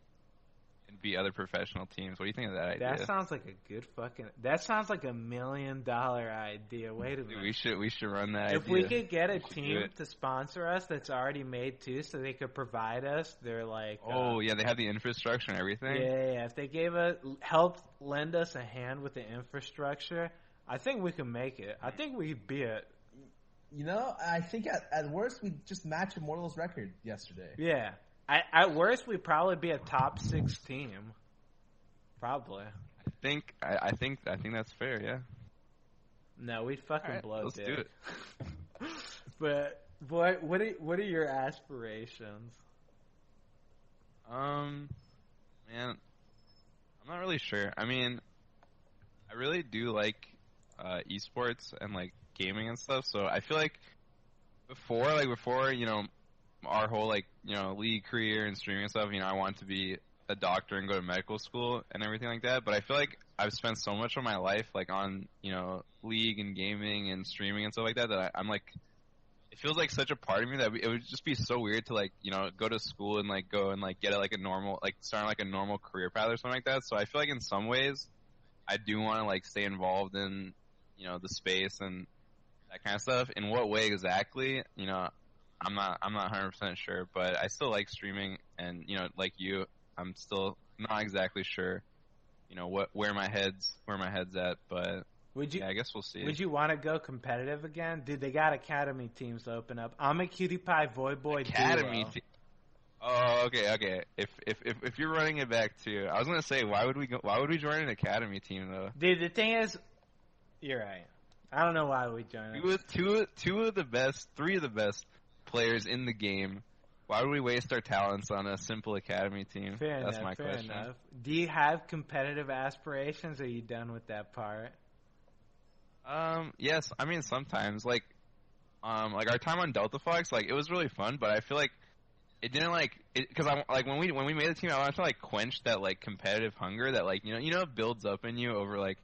and beat other professional teams? What do you think of that idea? That sounds like a good fucking. That sounds like $1 million idea. Wait a minute. Dude, we should run that. If we could get a team to sponsor us that's already made too, so they could provide us, they're like. Oh yeah, they have the infrastructure and everything. Yeah. If they help lend us a hand with the infrastructure, I think we can make it. I think we could be it. You know, I think at worst we just match Immortal's record yesterday. Yeah. At worst, we'd probably be a top 6 team. Probably. I think that's fair. Yeah. No, we'd fucking blow let's dick. do it. But boy, what are your aspirations? Man, I'm not really sure. I mean, I really do like esports and like gaming and stuff. So I feel like before you know, our whole like, you know, league career and streaming and stuff, you know, I want to be a doctor and go to medical school and everything like that. But I feel like I've spent so much of my life like on, you know, league and gaming and streaming and stuff like that I'm like, it feels like such a part of me that it would just be so weird to like, you know, go to school and like go and like get like a normal, like start like a normal career path or something like that. So I feel like in some ways I do want to like stay involved in, you know, the space and that kind of stuff. In what way exactly, you know, I'm not 100% sure, but I still like streaming, and you know, like you, I'm still not exactly sure, you know, where my head's at, but yeah, I guess we'll see. Would you want to go competitive again? Dude, they got academy teams open up. I'm a Cutie Pie Voyboy academy team. Oh, okay. If you're running it back too, I was gonna say, why would we join an academy team though? Dude, the thing is, you're right. I don't know why we joined it. Three of the best players in the game. Why would we waste our talents on a simple academy team? That's my question. Enough. Do you have competitive aspirations, or are you done with that part? Yes. I mean, sometimes, like our time on Delta Fox, like, it was really fun, but I feel like it didn't, like, because I'm, like, when we made the team, I wanted to, like, quench that, like, competitive hunger that, like, you know, builds up in you over, like,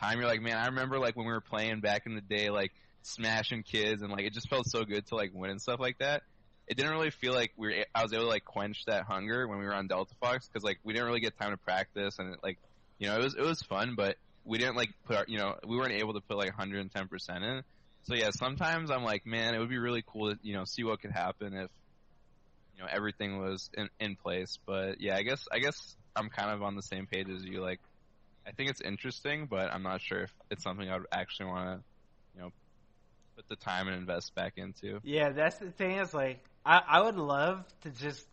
time. You're like, man, I remember, like, when we were playing back in the day, like, smashing kids, and like it just felt so good to like win and stuff like that. It didn't really feel like I was able to like quench that hunger when we were on Delta Fox, because like we didn't really get time to practice, and like, you know, it was fun, but we didn't like we weren't able to put like 110% in. So yeah, sometimes I'm like, man, it would be really cool to, you know, see what could happen if, you know, everything was in place. But yeah, I guess I'm kind of on the same page as you. Like, I think it's interesting, but I'm not sure if it's something I would actually want to, you know, put the time and invest back into. Yeah, that's the thing, is like I would love to just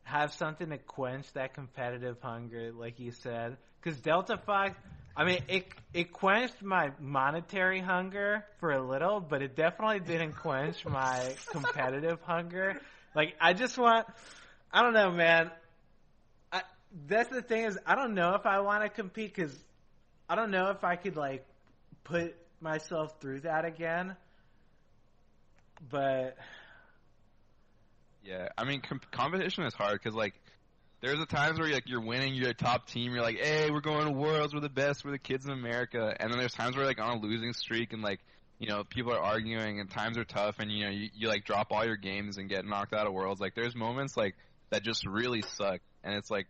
have something to quench that competitive hunger, like you said, because Delta Fox, I mean, it quenched my monetary hunger for a little, but it definitely didn't quench my competitive hunger. Like, I just want, I don't know, man. that's the thing is, I don't know if I want to compete because I don't know if I could like put myself through that again. But yeah, I mean, competition is hard because like there's the times where you're winning, you're a top team, you're like, hey, we're going to Worlds, we're the best, we're the kids in America, and then there's times where like on a losing streak and like people are arguing and times are tough and you like drop all your games and get knocked out of Worlds. Like there's moments like that just really suck, and it's like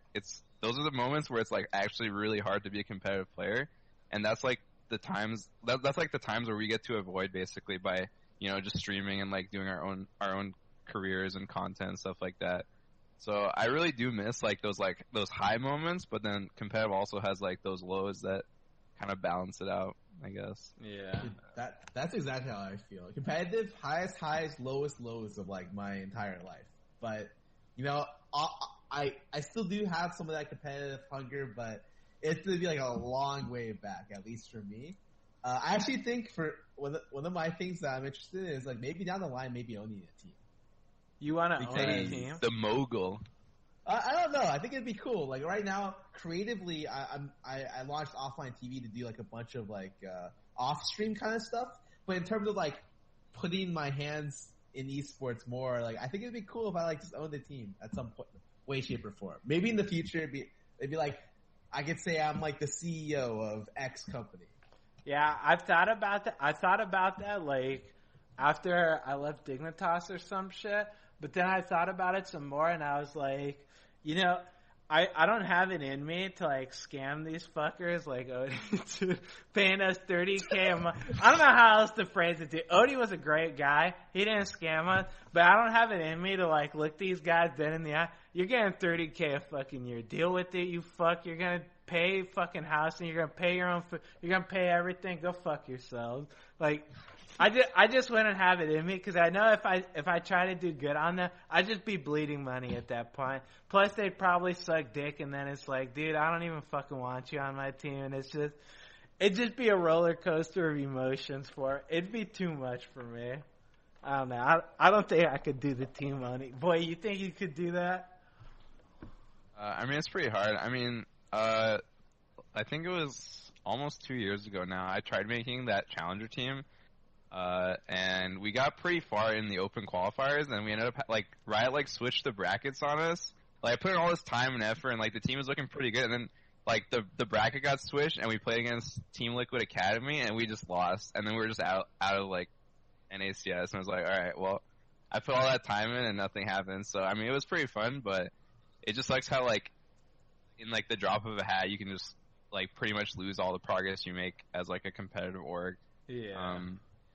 those are the moments where it's like actually really hard to be a competitive player, and that's like the times that's like the times where we get to avoid basically by just streaming and like doing our own careers and content and stuff like that. So I really do miss like those high moments, but then competitive also has like those lows that kind of balance it out, I guess. yeah, That's exactly how I feel. Competitive, highest highs, lowest lows of like my entire life. But I still do have some of that competitive hunger, but it's gonna be like a long way back, at least for me. I actually think for one of my things that I'm interested in is like maybe down the line, maybe owning a team. you want to own a team? The mogul. I don't know. I think it'd be cool. Like right now, creatively, I launched Offline TV to do like a bunch of like off stream kind of stuff. But in terms of like putting my hands in esports more, like I think it'd be cool if I like just owned the team at some point, way, shape, or form. Maybe in the future, it'd be like I could say I'm like the CEO of X company. Yeah, I've thought about that. I thought about that like after I left Dignitas or some shit. But then I thought about it some more, and I was like, I don't have it in me to like scam these fuckers like Odie to paying us $30K a month. I don't know how else to phrase it. Dude. Odie was a great guy. He didn't scam us, but I don't have it in me to like look these guys dead in the eye. You're getting $30K a fucking year. Deal with it, you fuck. You're gonna pay fucking house and you're gonna pay your own food. You're gonna pay everything. Go fuck yourselves. Like. I just wouldn't have it in me because I know if I try to do good on them, I'd just be bleeding money at that point. Plus, they'd probably suck dick, and then it's like, dude, I don't even fucking want you on my team, and it'd just be a roller coaster of emotions for it. It'd be too much for me. I don't know. I don't think I could do the team money. Boy, you think you could do that? I mean, it's pretty hard. I mean, I think it was almost 2 years ago now. I tried making that challenger team. And we got pretty far in the open qualifiers, and we ended up like Riot switched the brackets on us. Like I put in all this time and effort, and like the team was looking pretty good, and then like the bracket got switched, and we played against Team Liquid Academy, and we just lost, and then we were just out of like NACS, and I was like, all right, well, I put all that time in, and nothing happened. So I mean, it was pretty fun, but it just sucks how like in like the drop of a hat, you can just like pretty much lose all the progress you make as like a competitive org. Yeah.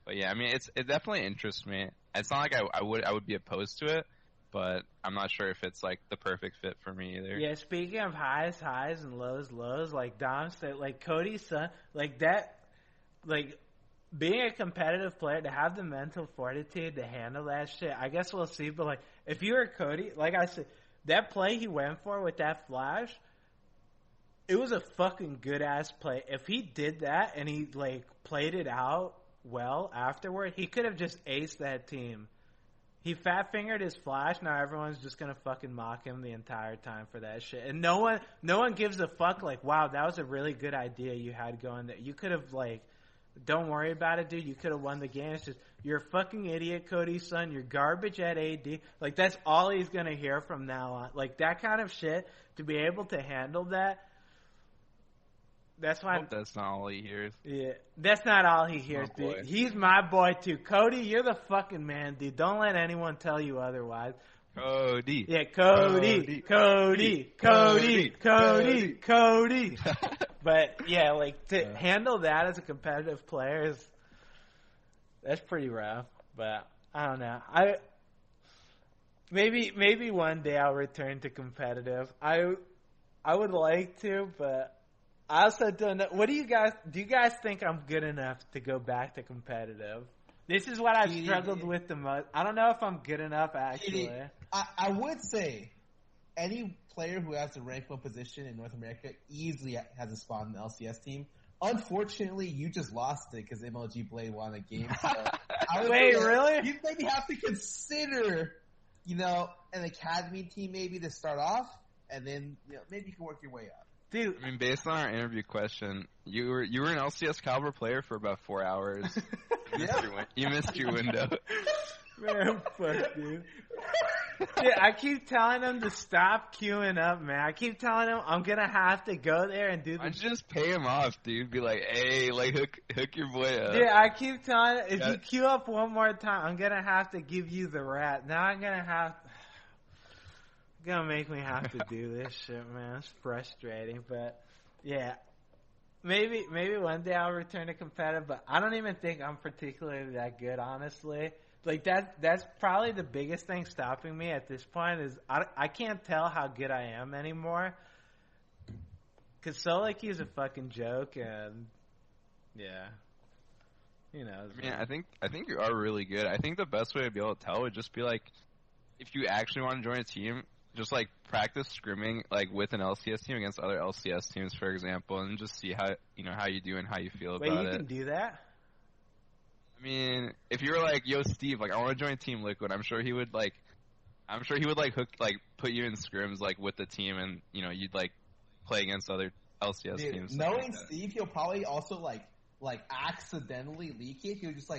But yeah, I mean, it definitely interests me. It's not like I would be opposed to it, but I'm not sure if it's like the perfect fit for me either. Yeah, speaking of highs and lows, like Dom said, like Cody's son, like that, like being a competitive player, to have the mental fortitude to handle that shit, I guess we'll see. But like, if you were Cody, like I said, that play he went for with that flash, it was a fucking good ass play. If he did that and he like played it out well afterward, he could have just aced that team. He fat fingered his flash. Now everyone's just gonna fucking mock him the entire time for that shit, and no one gives a fuck. Like, wow, that was a really good idea you had going there. You could have like, don't worry about it, dude. You could have won the game. It's just you're a fucking idiot, Cody's son. You're garbage at AD. Like that's all he's gonna hear from now on. Like that kind of shit. To be able to handle that. That's why. I hope that's not all he hears. Yeah, that's not all he hears, dude. He's my boy too. Cody, you're the fucking man, dude. Don't let anyone tell you otherwise. Cody. Yeah, Cody. But yeah, like to handle that as a competitive player that's pretty rough. But I don't know. Maybe one day I'll return to competitive. I would like to, but I also don't know. Do you guys think I'm good enough to go back to competitive? This is what I've struggled with the most. I don't know if I'm good enough, actually. I would say any player who has a rank 1 position in North America easily has a spot in the LCS team. Unfortunately, you just lost it because MLG Blade won a game. So Wait, really? You maybe have to consider, an academy team maybe to start off, and then maybe you can work your way up. Dude, I mean, based on our interview question, you were an LCS caliber player for about 4 hours. You missed your window. Man, fuck, dude. Dude, I keep telling him to stop queuing up, man. I keep telling him I'm gonna have to go there and do Why the. don't you just pay him off, dude? Be like, hey, like hook your boy up. Dude, I keep telling him, if you queue up one more time, I'm gonna have to give you the rat. Now I'm gonna have. Gonna make me have to do this shit, man. It's frustrating, but yeah. Maybe one day I'll return to competitive, but I don't even think I'm particularly that good, honestly. Like that's probably the biggest thing stopping me at this point is I can't tell how good I am anymore. Cause Soliki is a fucking joke, and yeah, you know. I mean, I think you are really good. I think the best way to be able to tell would just be like, if you actually want to join a team, just like practice scrimming like with an LCS team against other LCS teams, for example, and just see how you do and how you feel about it. Wait, you can do that? I mean, if you were like, yo, Steve, like I want to join Team Liquid, I'm sure he would hook put you in scrims like with the team, and you'd like play against other LCS teams. Knowing like Steve, he'll probably also like accidentally leak it. He'll just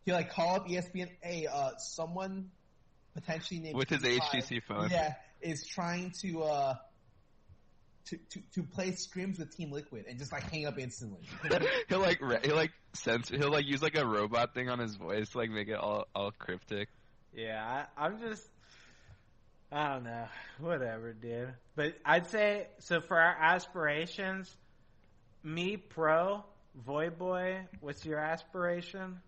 he'll call up ESPN. Hey, someone potentially named with his HTC phone. Yeah, is trying to play scrims with Team Liquid and just hang up instantly. he'll use like a robot thing on his voice, like make it all cryptic. Yeah, I don't know, whatever, dude. But I'd say so for our aspirations, me pro, Voyboy. What's your aspiration?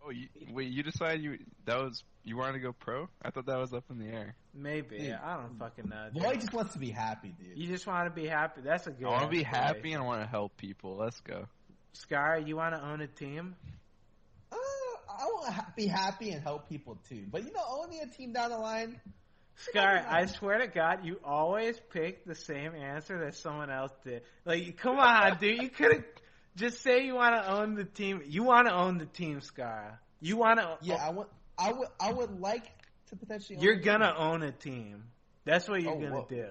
Oh, you decided you wanted to go pro? I thought that was up in the air. Maybe. Dude, I don't fucking know. Boy just wants to be happy, dude. You just want to be happy. That's a good. I want to be happy and I want to help people. Let's go. Scar, you want to own a team? I want to be happy and help people too. But owning a team down the line. Scar, I swear to God, you always pick the same answer that someone else did. Like, come on, dude. You could have just say you want to own the team. You want to own the team, Scar. You want to? Yeah, I would like to potentially. You're gonna own a team. That's what you're gonna do.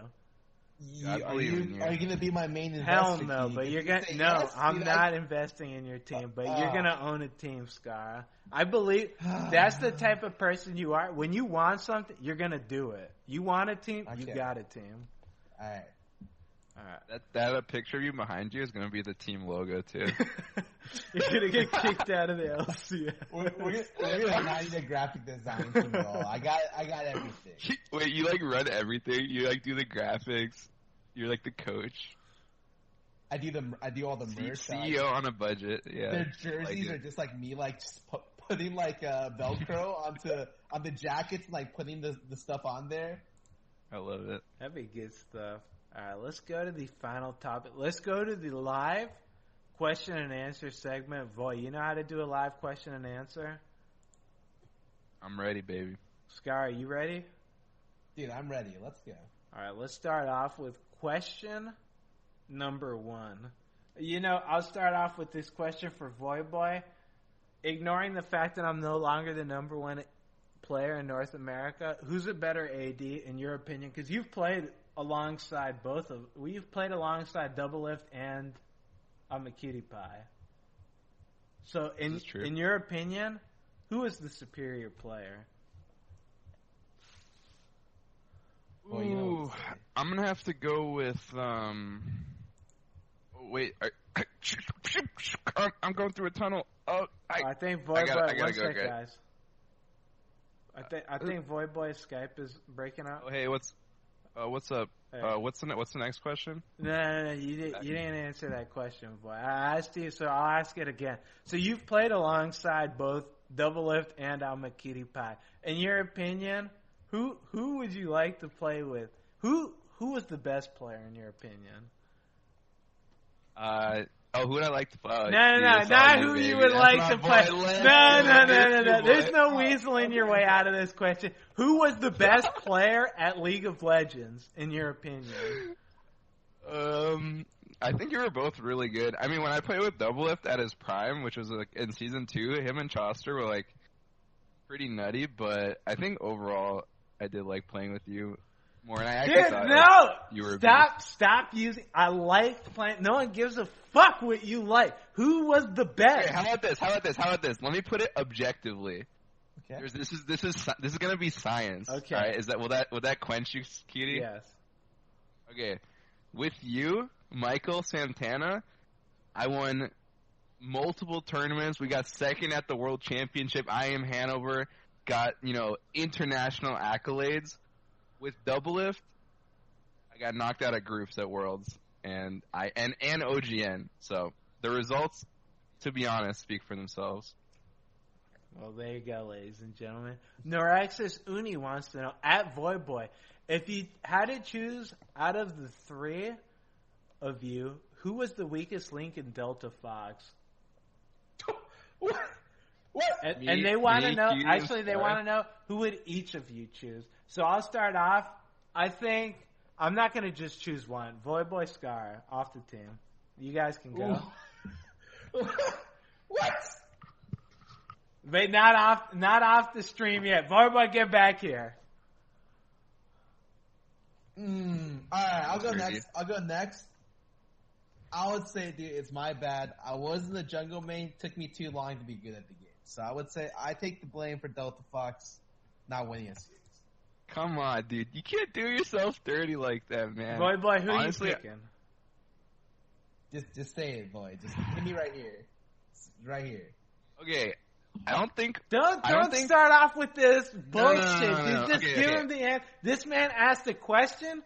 Are you gonna be my main investor? Hell no, but you're gonna. No, yes, I'm dude, not investing in your team. But you're gonna own a team, Scar. I believe that's the type of person you are. When you want something, you're gonna do it. You want a team, you got a team. All right. That picture of you behind you is gonna be the team logo too. You're gonna get kicked out of the LCS. We're gonna need a graphic design team role. I got everything. Wait, you run everything? You do the graphics? You're the coach? I do all the merch. CEO on a budget. Yeah. Their jerseys are just like me, just putting Velcro on the jackets, putting the stuff on there. I love it. That'd be good stuff. All right, let's go to the final topic. Let's go to the live question and answer segment. Boy, you know how to do a live question and answer? I'm ready, baby. Scar, are you ready? Dude, I'm ready. Let's go. All right, let's start off with question number 1. I'll start off with this question for Voyboy. Ignoring the fact that I'm no longer the number 1 player in North America, who's a better AD in your opinion? Because you've played alongside we've played alongside Double Lift and I'm a Cutie Pie. So in your opinion, who is the superior player? Ooh, I'm gonna have to go with wait, I'm going through a tunnel. Oh, I think Voyboy. One sec, guys. I think Voyboy's Skype is breaking up. Oh, hey, what's up? Hey. What's the next question? No, you didn't answer that question, boy. I asked you, so I'll ask it again. So you've played alongside both Double Lift and I'm a Cutie Pie. In your opinion, who would you like to play with? Who was the best player in your opinion? Who would I like to play? No, not who you would like to play. No. There's no weaseling your way out of this question. Who was the best player at League of Legends, in your opinion? I think you were both really good. I mean, when I played with Double Lift at his prime, which was in Season 2, him and Choster were pretty nutty, but I think overall, I did like playing with you more, and I actually Dude, thought no! you were Stop using. I liked playing. No one gives a fuck what you like. Who was the best? Okay, how about this? Let me put it objectively. Okay. This is gonna be science. Okay. All right? Will that quench you, Cutie? Yes. Okay. With you, Michael Santana, I won multiple tournaments. We got second at the World Championship. I am Hanover. Got, international accolades. With Doublelift, I got knocked out of groups at Worlds and OGN. So the results, to be honest, speak for themselves. Well, there you go, ladies and gentlemen. Norexus Uni wants to know, at Voyboy, if you had to choose out of the three of you, who was the weakest link in Delta Fox? What? And they want to know, Cutie, actually, they Star. want to know who would each of you choose. So I'll start off. I think I'm not going to just choose one. Voyboy Scar off the team. You guys can go. What? But not off the stream yet. Voyboy, get back here. Alright, I'll go next. I would say, dude, it's my bad. I wasn't the jungle main. It took me too long to be good at the game. So I would say I take the blame for Delta Fox not winning a series. Come on, dude. You can't do yourself dirty like that, man. Voyboy, who Honestly, are you picking? Just say it, boy. Just hit me right here. Right here. Okay, I don't think... Don't think- start off with this bullshit. No. Just Okay, give okay. him the answer. This man asked a question.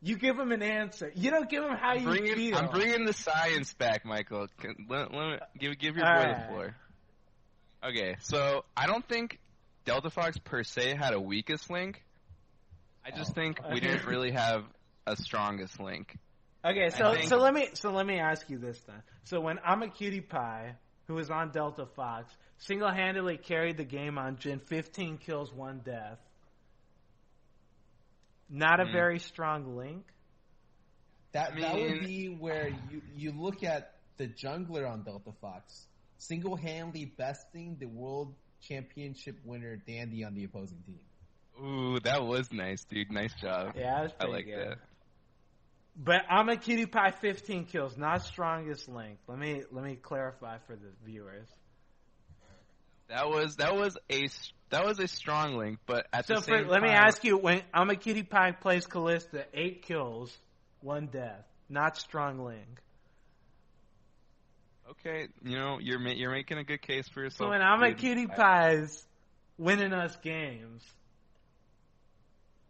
You give him an answer. You don't give him how you feel. I'm bringing the science back, Michael. Let me give your boy Alright. the floor. Okay, so I don't think Delta Fox per se had a weakest link. I just think we didn't really have a strongest link. Okay, I think- so let me ask you this then. So when I'm a cutie pie who was on Delta Fox, single-handedly carried the game on Jin, 15 kills, 1 death. Not a very strong link. That would be where you look at the jungler on Delta Fox, single-handedly besting the world championship winner Dandy on the opposing team. Ooh, that was nice, dude. Nice job. Yeah, that was I pretty like good. that. But I'm a cutie pie, 15 kills, not strongest link. Let me clarify for the viewers. That was a strong link, but at the same time... let me ask you, when I'm a cutie pie plays Callista, 8 kills, 1 death, not strong link. Okay, you're making a good case for yourself. So when I'm a dude. cutie pie's winning us games,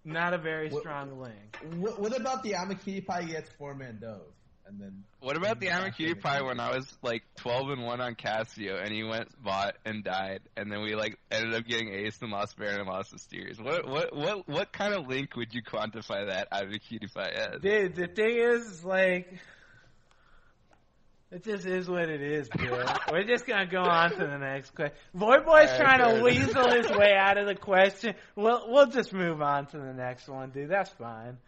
not a very strong link. What about the Amakiri Pie gets 4-man Dove? And then What about the Amakiri Pie when I was like 12-1 on Casio and he went bot and died, and then we ended up getting aced and lost Baron and lost the Steers? What kind of link would you quantify that out of a cutie pie as? Dude, the thing is, it just is what it is, dude. We're just gonna go on to the next question. Voyboy's trying to weasel his way out of the question. We'll just move on to the next one, dude. That's fine.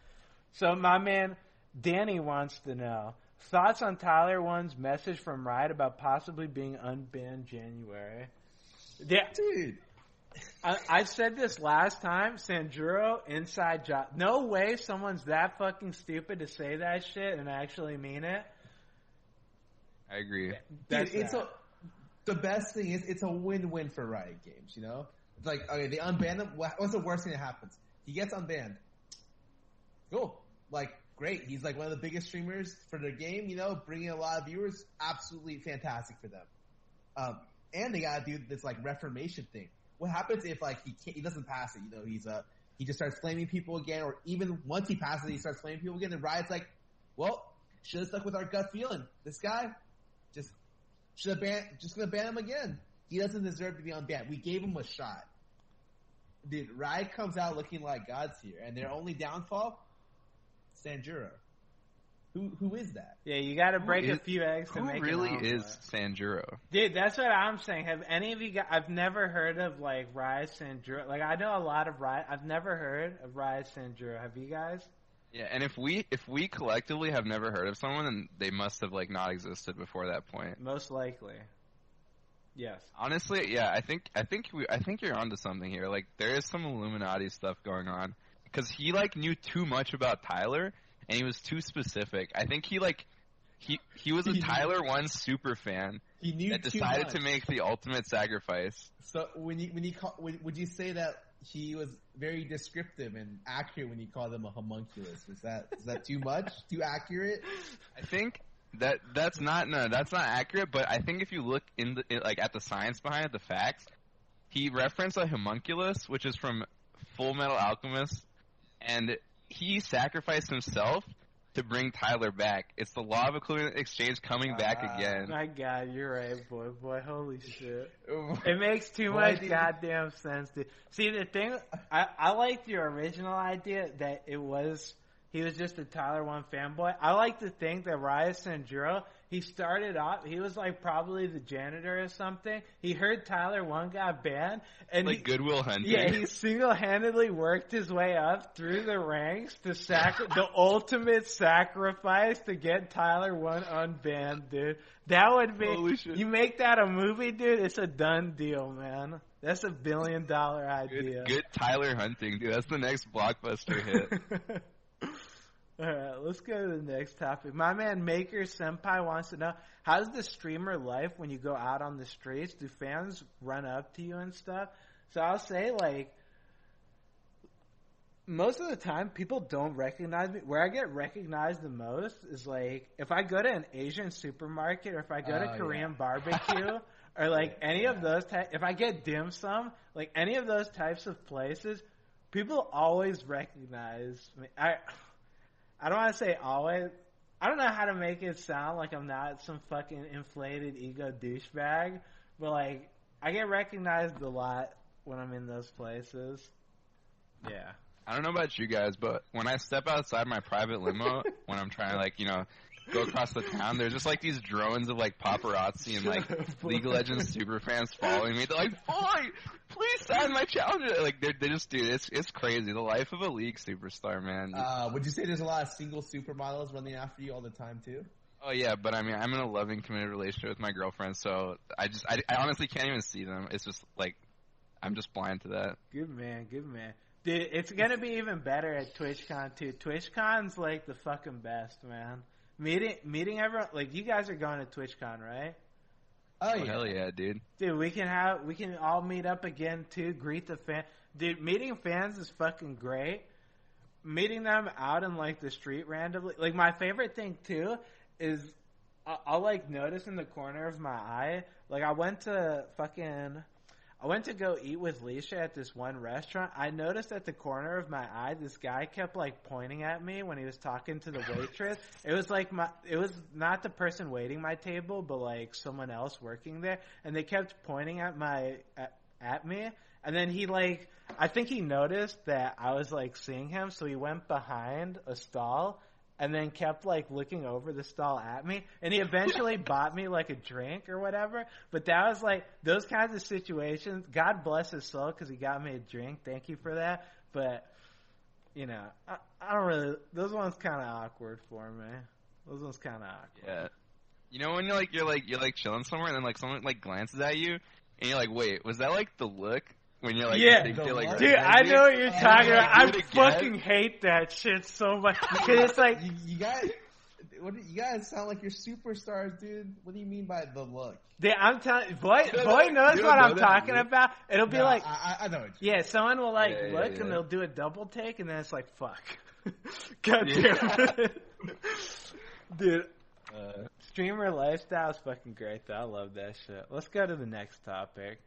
So my man Danny wants to know thoughts on Tyler One's message from Riot about possibly being unbanned January. Yeah, dude. I said this last time. Sanjuro, inside job. No way someone's that fucking stupid to say that shit and actually mean it. I agree. Dude, the best thing is it's a win-win for Riot Games, you know? It's like, okay, they unban him. What's the worst thing that happens? He gets unbanned. Cool. Great. He's one of the biggest streamers for their game, bringing a lot of viewers. Absolutely fantastic for them. And they gotta do this, reformation thing. What happens if, he doesn't pass it, he just starts flaming people again, or even once he passes it, he starts flaming people again, and Riot's like, well, should have stuck with our gut feeling. This guy, just gonna ban him again. He doesn't deserve to be unbanned. We gave him a shot. Dude, Riot comes out looking like gods here, and their only downfall, Sanjuro. Who is that? Yeah, you got to break a few eggs to make Who really an is omelet. Sanjuro? Dude, that's what I'm saying. Have any of you guys? I've never heard of Riot Sanjuro. I know a lot of Riot. I've never heard of Riot Sanjuro. Have you guys? Yeah, and if we collectively have never heard of someone, then they must have not existed before that point. Most likely. Yes. Honestly, yeah, I think you're onto something here. Like, there is some Illuminati stuff going on because he like knew too much about Tyler and he was too specific. I think he was a Tyler 1 super fan He knew that too decided much. to make the ultimate sacrifice. So would you say that he was very descriptive and accurate when he called him a homunculus? Is that too much? Too accurate? I think that's not accurate. But I think if you look at the science behind it, the facts, he referenced a homunculus, which is from Full Metal Alchemist, and he sacrificed himself to bring Tyler back. It's the law of equivalent exchange coming back again. My God, you're right, boy. Holy shit. It makes too much goddamn sense. See, the thing, I liked your original idea that he was just a Tyler 1 fanboy. I like to think that Raya Sanjuro, he started off, he was like probably the janitor or something. He heard Tyler 1 got banned. And like Goodwill Hunting. Yeah, he single-handedly worked his way up through the ranks to the ultimate sacrifice to get Tyler 1 unbanned, dude. That would be, holy shit. You make that a movie, dude, it's a done deal, man. That's $1 billion idea. Good Tyler Hunting, dude. That's the next blockbuster hit. Alright, let's go to the next topic. My man Maker Senpai wants to know, how's the streamer life when you go out on the streets? Do fans run up to you and stuff? So I'll say, like, most of the time people don't recognize me. Where I get recognized the most is, like, if I go to an Asian supermarket or if I go to Korean barbecue or, like, any of those types, if I get dim sum, like, any of those types of places, people always recognize me. I don't want to say always. I don't know how to make it sound like I'm not some fucking inflated ego douchebag, but, like, I get recognized a lot when I'm in those places. Yeah. I don't know about you guys, but when I step outside my private limo, when I'm trying to, like, you know, go across the town, there's just, like, these drones of, like, paparazzi and, like, League of Legends super fans following me. They're like, boy, please sign my challenger. Like, they just, dude, it's crazy. The life of a League superstar, man. Would you say there's a lot of single supermodels running after you all the time, too? Oh, yeah, but, I mean, I'm in a loving, committed relationship with my girlfriend, so I honestly can't even see them. It's just, like, I'm just blind to that. Good man. Dude, it's gonna be even better at TwitchCon, too. TwitchCon's, like, the fucking best, man. Meeting everyone, like, you guys are going to TwitchCon, right? Oh, yeah. Hell yeah, dude. Dude, we can all meet up again, too, greet the fan. Dude, meeting fans is fucking great. Meeting them out in, like, the street randomly. Like, my favorite thing, too, is I'll, like, notice in the corner of my eye, like, I went to go eat with Leisha at this one restaurant. I noticed at the corner of my eye, this guy kept, like, pointing at me when he was talking to the waitress. It was not the person waiting my table, but, like, someone else working there. And they kept pointing at me. And then he, like, I think he noticed that I was, like, seeing him, so he went behind a stall and then kept, like, looking over the stall at me. And he eventually bought me, like, a drink or whatever. But that was, like, those kinds of situations. God bless his soul because he got me a drink. Thank you for that. But, you know, I don't really – those ones kind of awkward for me. Those ones kind of awkward. Yeah. You know when you're chilling somewhere and then, like, someone, like, glances at you and you're like, wait, was that, like, the look? When you're like, yeah, like, dude, I know what you're talking about. I fucking hate that shit so much because it's like you guys sound like you're superstars, dude. What do you mean by the look? Dude, I'm telling boy knows what I'm talking about. It'll be like, I know. Yeah, someone will like look and they'll do a double take and then it's like, fuck, god damn it, dude. Streamer lifestyle is fucking great though. I love that shit. Let's go to the next topic.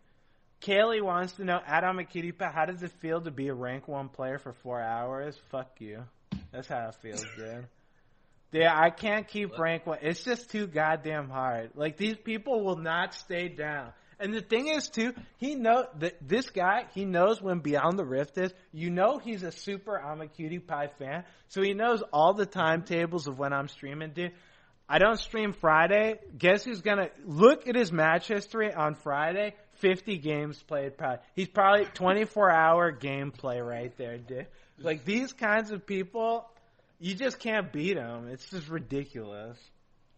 Kaylee wants to know, Adam Akitipa, how does it feel to be a rank 1 player for 4 hours? Fuck you. That's how it feels, dude. Yeah, I can't keep rank 1. It's just too goddamn hard. Like, these people will not stay down. And the thing is, too, this guy, he knows when Beyond the Rift is. You know he's a super I'm a Cutie Pie fan. So he knows all the timetables of when I'm streaming, dude. I don't stream Friday. Guess who's going to look at his match history on Friday? 50 games played. He's probably 24-hour gameplay right there, dude. Like, these kinds of people, you just can't beat them. It's just ridiculous.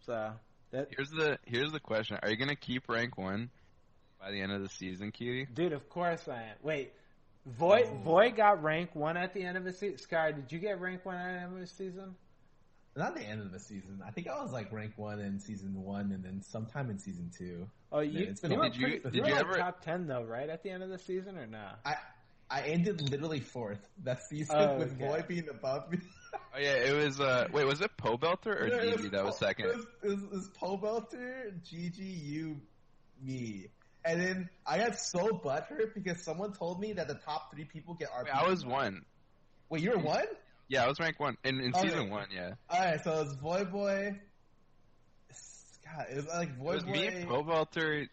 So here's the question: are you gonna keep rank 1? by the end of the season, Cutie? Dude, of course I am. Wait, Voy got rank 1 at the end of the season. Sky, did you get rank 1 at the end of the season? Not the end of the season. I think I was like rank 1 in season 1, and then sometime in season 2. Oh, you did you like ever top 10 though, right? At the end of the season or not? I ended literally 4th that season with Voy being above me. Oh yeah, it was. Wait, was it Pobelter or Gigi that was second? It was Pobelter, Gigi, you, me. And then I got so butthurt because someone told me that the top 3 people get RP. Wait, I was 1. Wait, you were 1? Yeah, I was ranked 1 in season 1. Yeah. All right, so it's Voyboy. God, it was like Voyboy. It was me, Pobelter,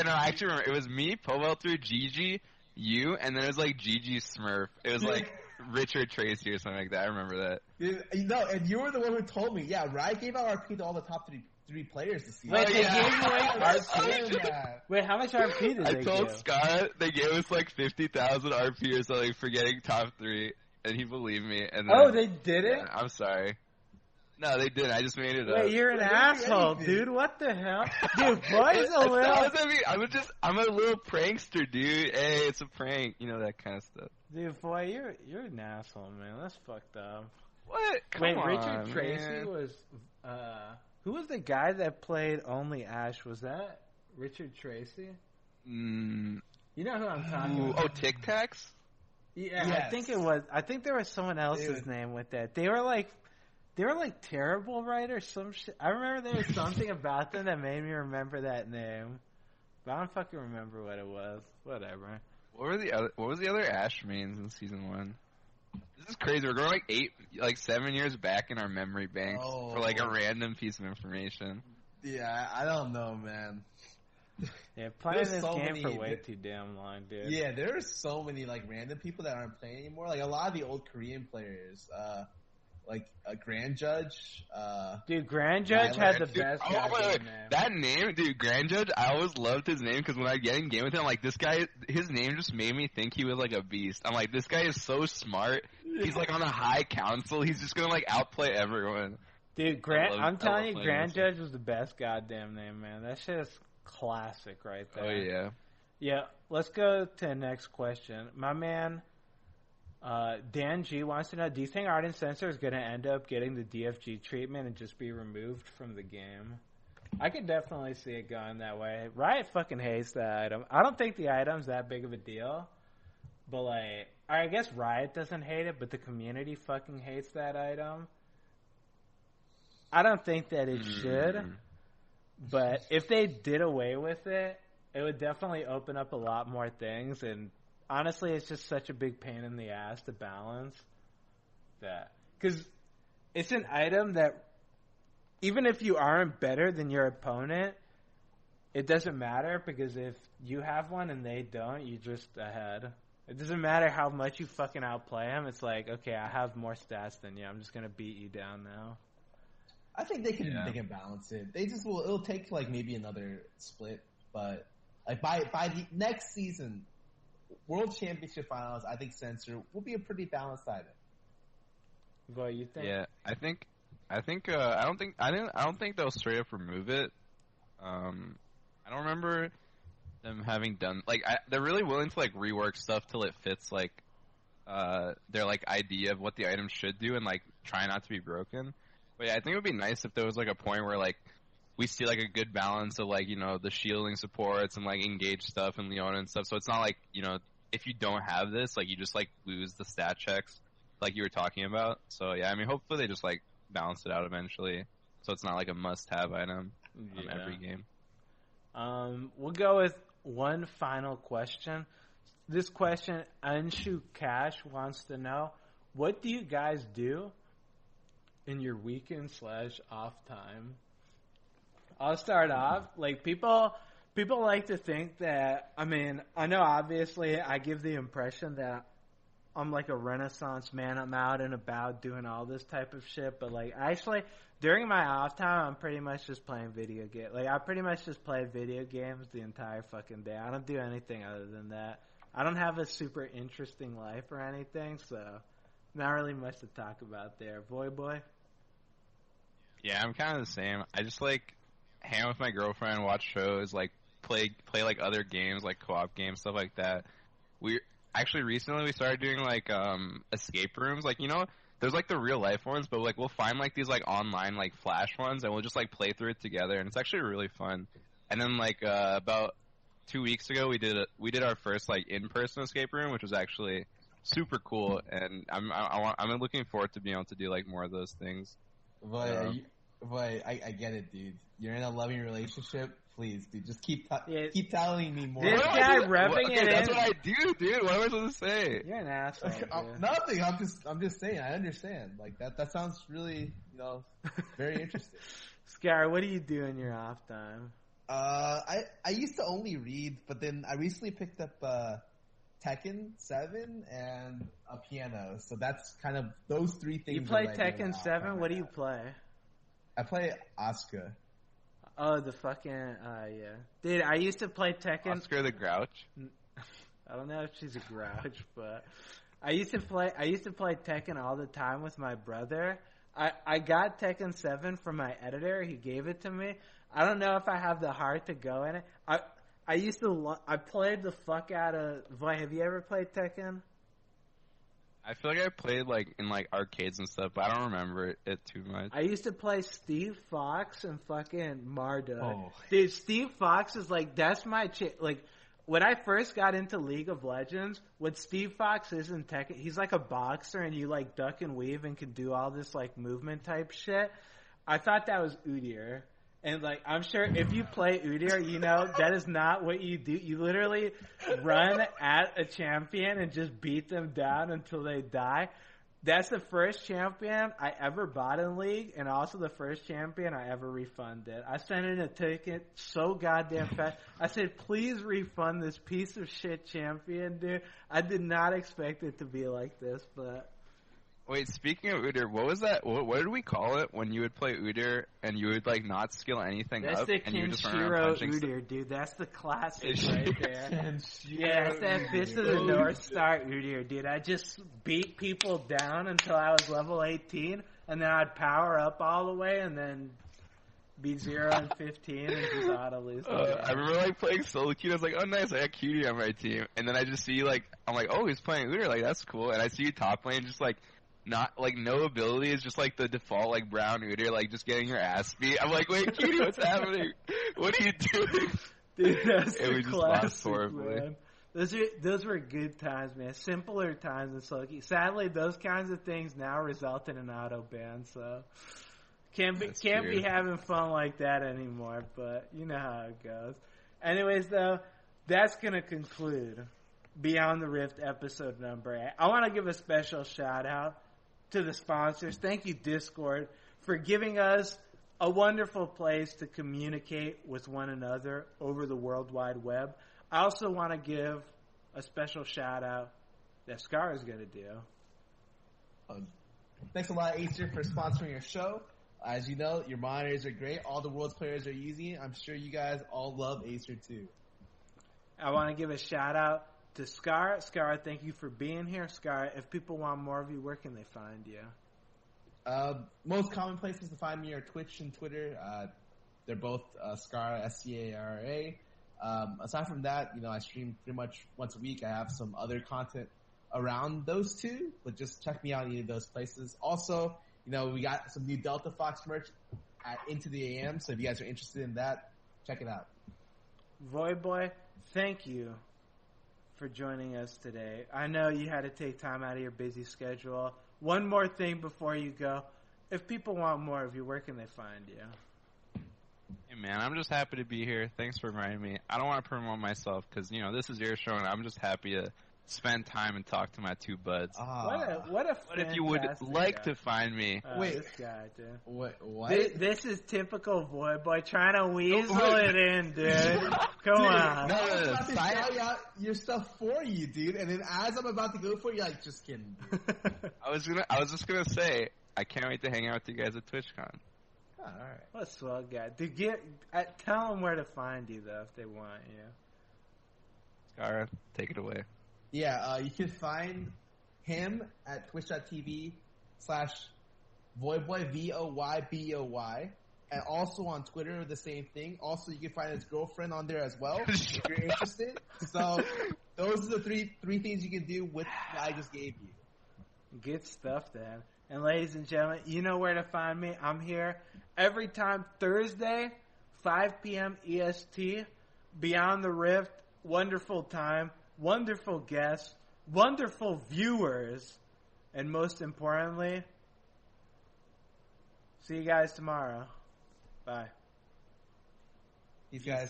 no, I actually remember. It was me, Pobelter, Gigi, you, and then it was like Gigi Smurf. It was like Richard Tracy or something like that. I remember that. No, and you were the one who told me. Yeah, Riot gave out RP to all the top three players this season. Wait, they gave you RP? Wait, how much RP did they give? I told Scott they gave us like 50,000 RP or something for getting top 3, and he believed me. And then, they did it? I'm sorry. No, they didn't. I just made it up. Wait, you're an asshole, dude. What the hell? Dude, Voy's a little... I'm a little prankster, dude. Hey, it's a prank. You know, that kind of stuff. Dude, Voy, you're an asshole, man. That's fucked up. What? Come Wait, on, Richard Tracy man. was... who was the guy that played only Ash? Was that Richard Tracy? Mm. You know who I'm talking about? Oh, Tic Tacs? Yeah, Yes. I think it was. I think there was someone else's name with that. They were like terrible, right, or some shit. I remember there was something about them that made me remember that name, but I don't fucking remember what it was. Whatever. What was the other Ash mains in season 1? This is crazy. We're going like 7 years back in our memory banks for like a random piece of information. Yeah, I don't know, man. Yeah, playing There's this so game many- for way too damn long, dude. Yeah, there are so many like random people that aren't playing anymore. Like a lot of the old Korean players, like Grand Judge. Dude, Grand Judge had the best wait, goddamn name. that name, dude, Grand Judge. I always loved his name because when I get in game with him, like this guy, his name just made me think he was like a beast. I'm like, this guy is so smart. He's like on a high council. He's just gonna like outplay everyone. Dude, I'm telling you, Grand Judge was the best goddamn name, man. That shit is classic right there. Oh yeah. Yeah, let's go to the next question. My man, Dan G wants to know, do you think Ardent Sensor is going to end up getting the DFG treatment and just be removed from the game? I could definitely see it going that way. Riot fucking hates that item. I don't think the item's that big of a deal. But, like, I guess Riot doesn't hate it, but the community fucking hates that item. I don't think that it should. But if they did away with it, it would definitely open up a lot more things. And honestly, it's just such a big pain in the ass to balance that. Because it's an item that, even if you aren't better than your opponent, it doesn't matter. Because if you have one and they don't, you're just ahead. It doesn't matter how much you fucking outplay them. It's like, okay, I have more stats than you. I'm just going to beat you down now. I think they can balance it. They just will. It'll take like maybe another split, but like by the next season, World Championship Finals, I think Censor will be a pretty balanced item. What you think? Yeah, I don't think they'll straight up remove it. I don't remember them having done they're really willing to like rework stuff till it fits like their like idea of what the item should do and like try not to be broken. But yeah, I think it would be nice if there was like a point where like we see like a good balance of like, you know, the shielding supports and like engage stuff and Leona and stuff. So it's not like, you know, if you don't have this, like you just like lose the stat checks like you were talking about. So yeah, I mean, hopefully they just like balance it out eventually. So it's not like a must-have item on every game. We'll go with one final question. This question, Anshu Cash wants to know, what do you guys do in your weekend / off time? I'll start off. Like people like to think that, I mean, I know obviously I give the impression that I'm like a Renaissance man. I'm out and about doing all this type of shit, but like actually during my off time, I'm pretty much just playing video games. Like I pretty much just play video games the entire fucking day. I don't do anything other than that. I don't have a super interesting life or anything, so not really much to talk about there. Voyboy? Yeah, I'm kind of the same. I just like hang out with my girlfriend, watch shows, like play like other games, like co-op games, stuff like that. We actually recently we started doing like escape rooms, like there's like the real life ones, but like we'll find like these like online like flash ones, and we'll just like play through it together, and it's actually really fun. And then like about 2 weeks ago, we did our first like in-person escape room, which was actually super cool, and I'm looking forward to being able to do like more of those things. But I get it, dude. You're in a loving relationship. Please, dude, just keep telling me more. This guy repping it in. That's what I do, dude. What am I supposed to say? You're an asshole. Nothing. I'm just saying. I understand. Like that sounds really, very interesting. Scar, what do you do in your off time? I used to only read, but then I recently picked up Tekken 7 and a piano. So that's kind of those three things. You play Tekken 7? What do you play? I play Asuka. Oh, the fucking yeah, dude. I used to play Tekken. Oscar the Grouch. I don't know if she's a grouch, but I used to play Tekken all the time with my brother. I got Tekken 7 from my editor. He gave it to me. I don't know if I have the heart to go in it. I played the fuck out of. Boy, have you ever played Tekken? I feel like I played like in like arcades and stuff, but I don't remember it too much. I used to play Steve Fox and fucking Marduk. Oh. Dude, Steve Fox is like, that's my like, when I first got into League of Legends, what Steve Fox is in Tekken, he's like a boxer and you like duck and weave and can do all this like movement type shit. I thought that was Udyr. And, like, I'm sure if you play Udyr, that is not what you do. You literally run at a champion and just beat them down until they die. That's the first champion I ever bought in League, and also the first champion I ever refunded. I sent in a ticket so goddamn fast. I said, please refund this piece of shit champion, dude. I did not expect it to be like this, but... Wait, speaking of Udyr, what was that? What did we call it when you would play Udyr and you would like not skill anything that's up the and you would just run around punching Udyr, dude. That's the classic right there. Kenshiro Yeah, that's that Fist of the North Star Udyr, dude. I just beat people down until I was level 18, and then I'd power up all the way, and then be 0 and 15 and just auto lose. I remember like playing solo queue. I was like, oh nice, I got Cutie on my team, and then I just see like I'm like, oh, he's playing Udyr, like that's cool, and I see you top lane just like. Not like no ability is just like the default like brown Udyr, like just getting your ass beat. I'm like, wait, Cutie, what's happening? What are you doing? Dude, that's and we the just lost classic, horribly. man. Those were good times, man. Simpler times in solo queue. Sadly, those kinds of things now result in an auto ban, so can't be having fun like that anymore. But you know how it goes. Anyways, though, that's gonna conclude Beyond the Rift episode number 8. I want to give a special shout out to the sponsors. Thank you, Discord, for giving us a wonderful place to communicate with one another over the World Wide Web. I also want to give a special shout out that Scar is going to do. Thanks a lot, Acer, for sponsoring your show. As you know, your monitors are great. All the world's players are using it. I'm sure you guys all love Acer too. I want to give a shout out to Scar. Scar, thank you for being here. Scar, if people want more of you, where can they find you? Most common places to find me are Twitch and Twitter. They're both Scar, Scara. Aside from that, I stream pretty much once a week. I have some other content around those two, but just check me out in any of those places. Also, we got some new Delta Fox merch at Into the AM, so if you guys are interested in that, check it out. Voyboy, thank you for joining us today. I know you had to take time out of your busy schedule. One more thing before you go. If people want more of you, where can they find you? Hey man, I'm just happy to be here. Thanks for reminding me. I don't want to promote myself because, this is your show and I'm just happy to spend time and talk to my two buds. What if you would like to find me? Wait, this guy, dude. What? This is typical Voyboy trying to weasel it in, dude. Come on. No. I'm about to shout out your stuff for you, dude, and then as I'm about to go for it, you're like, just kidding, dude. I was just gonna say, I can't wait to hang out with you guys at TwitchCon. Oh, all right. What a swell guy. Dude, tell them where to find you, though, if they want you. Scar, take it away. Yeah, you can find him at twitch.tv/Voyboy, VOYBOY. and also on Twitter, the same thing. Also, you can find his girlfriend on there as well if you're interested. So those are the three things you can do with what I just gave you. Good stuff, Dan. And ladies and gentlemen, you know where to find me. I'm here every time Thursday, 5 p.m. EST, Beyond the Rift. Wonderful time, wonderful guests, wonderful viewers, and most importantly, see you guys tomorrow. Bye. These guys.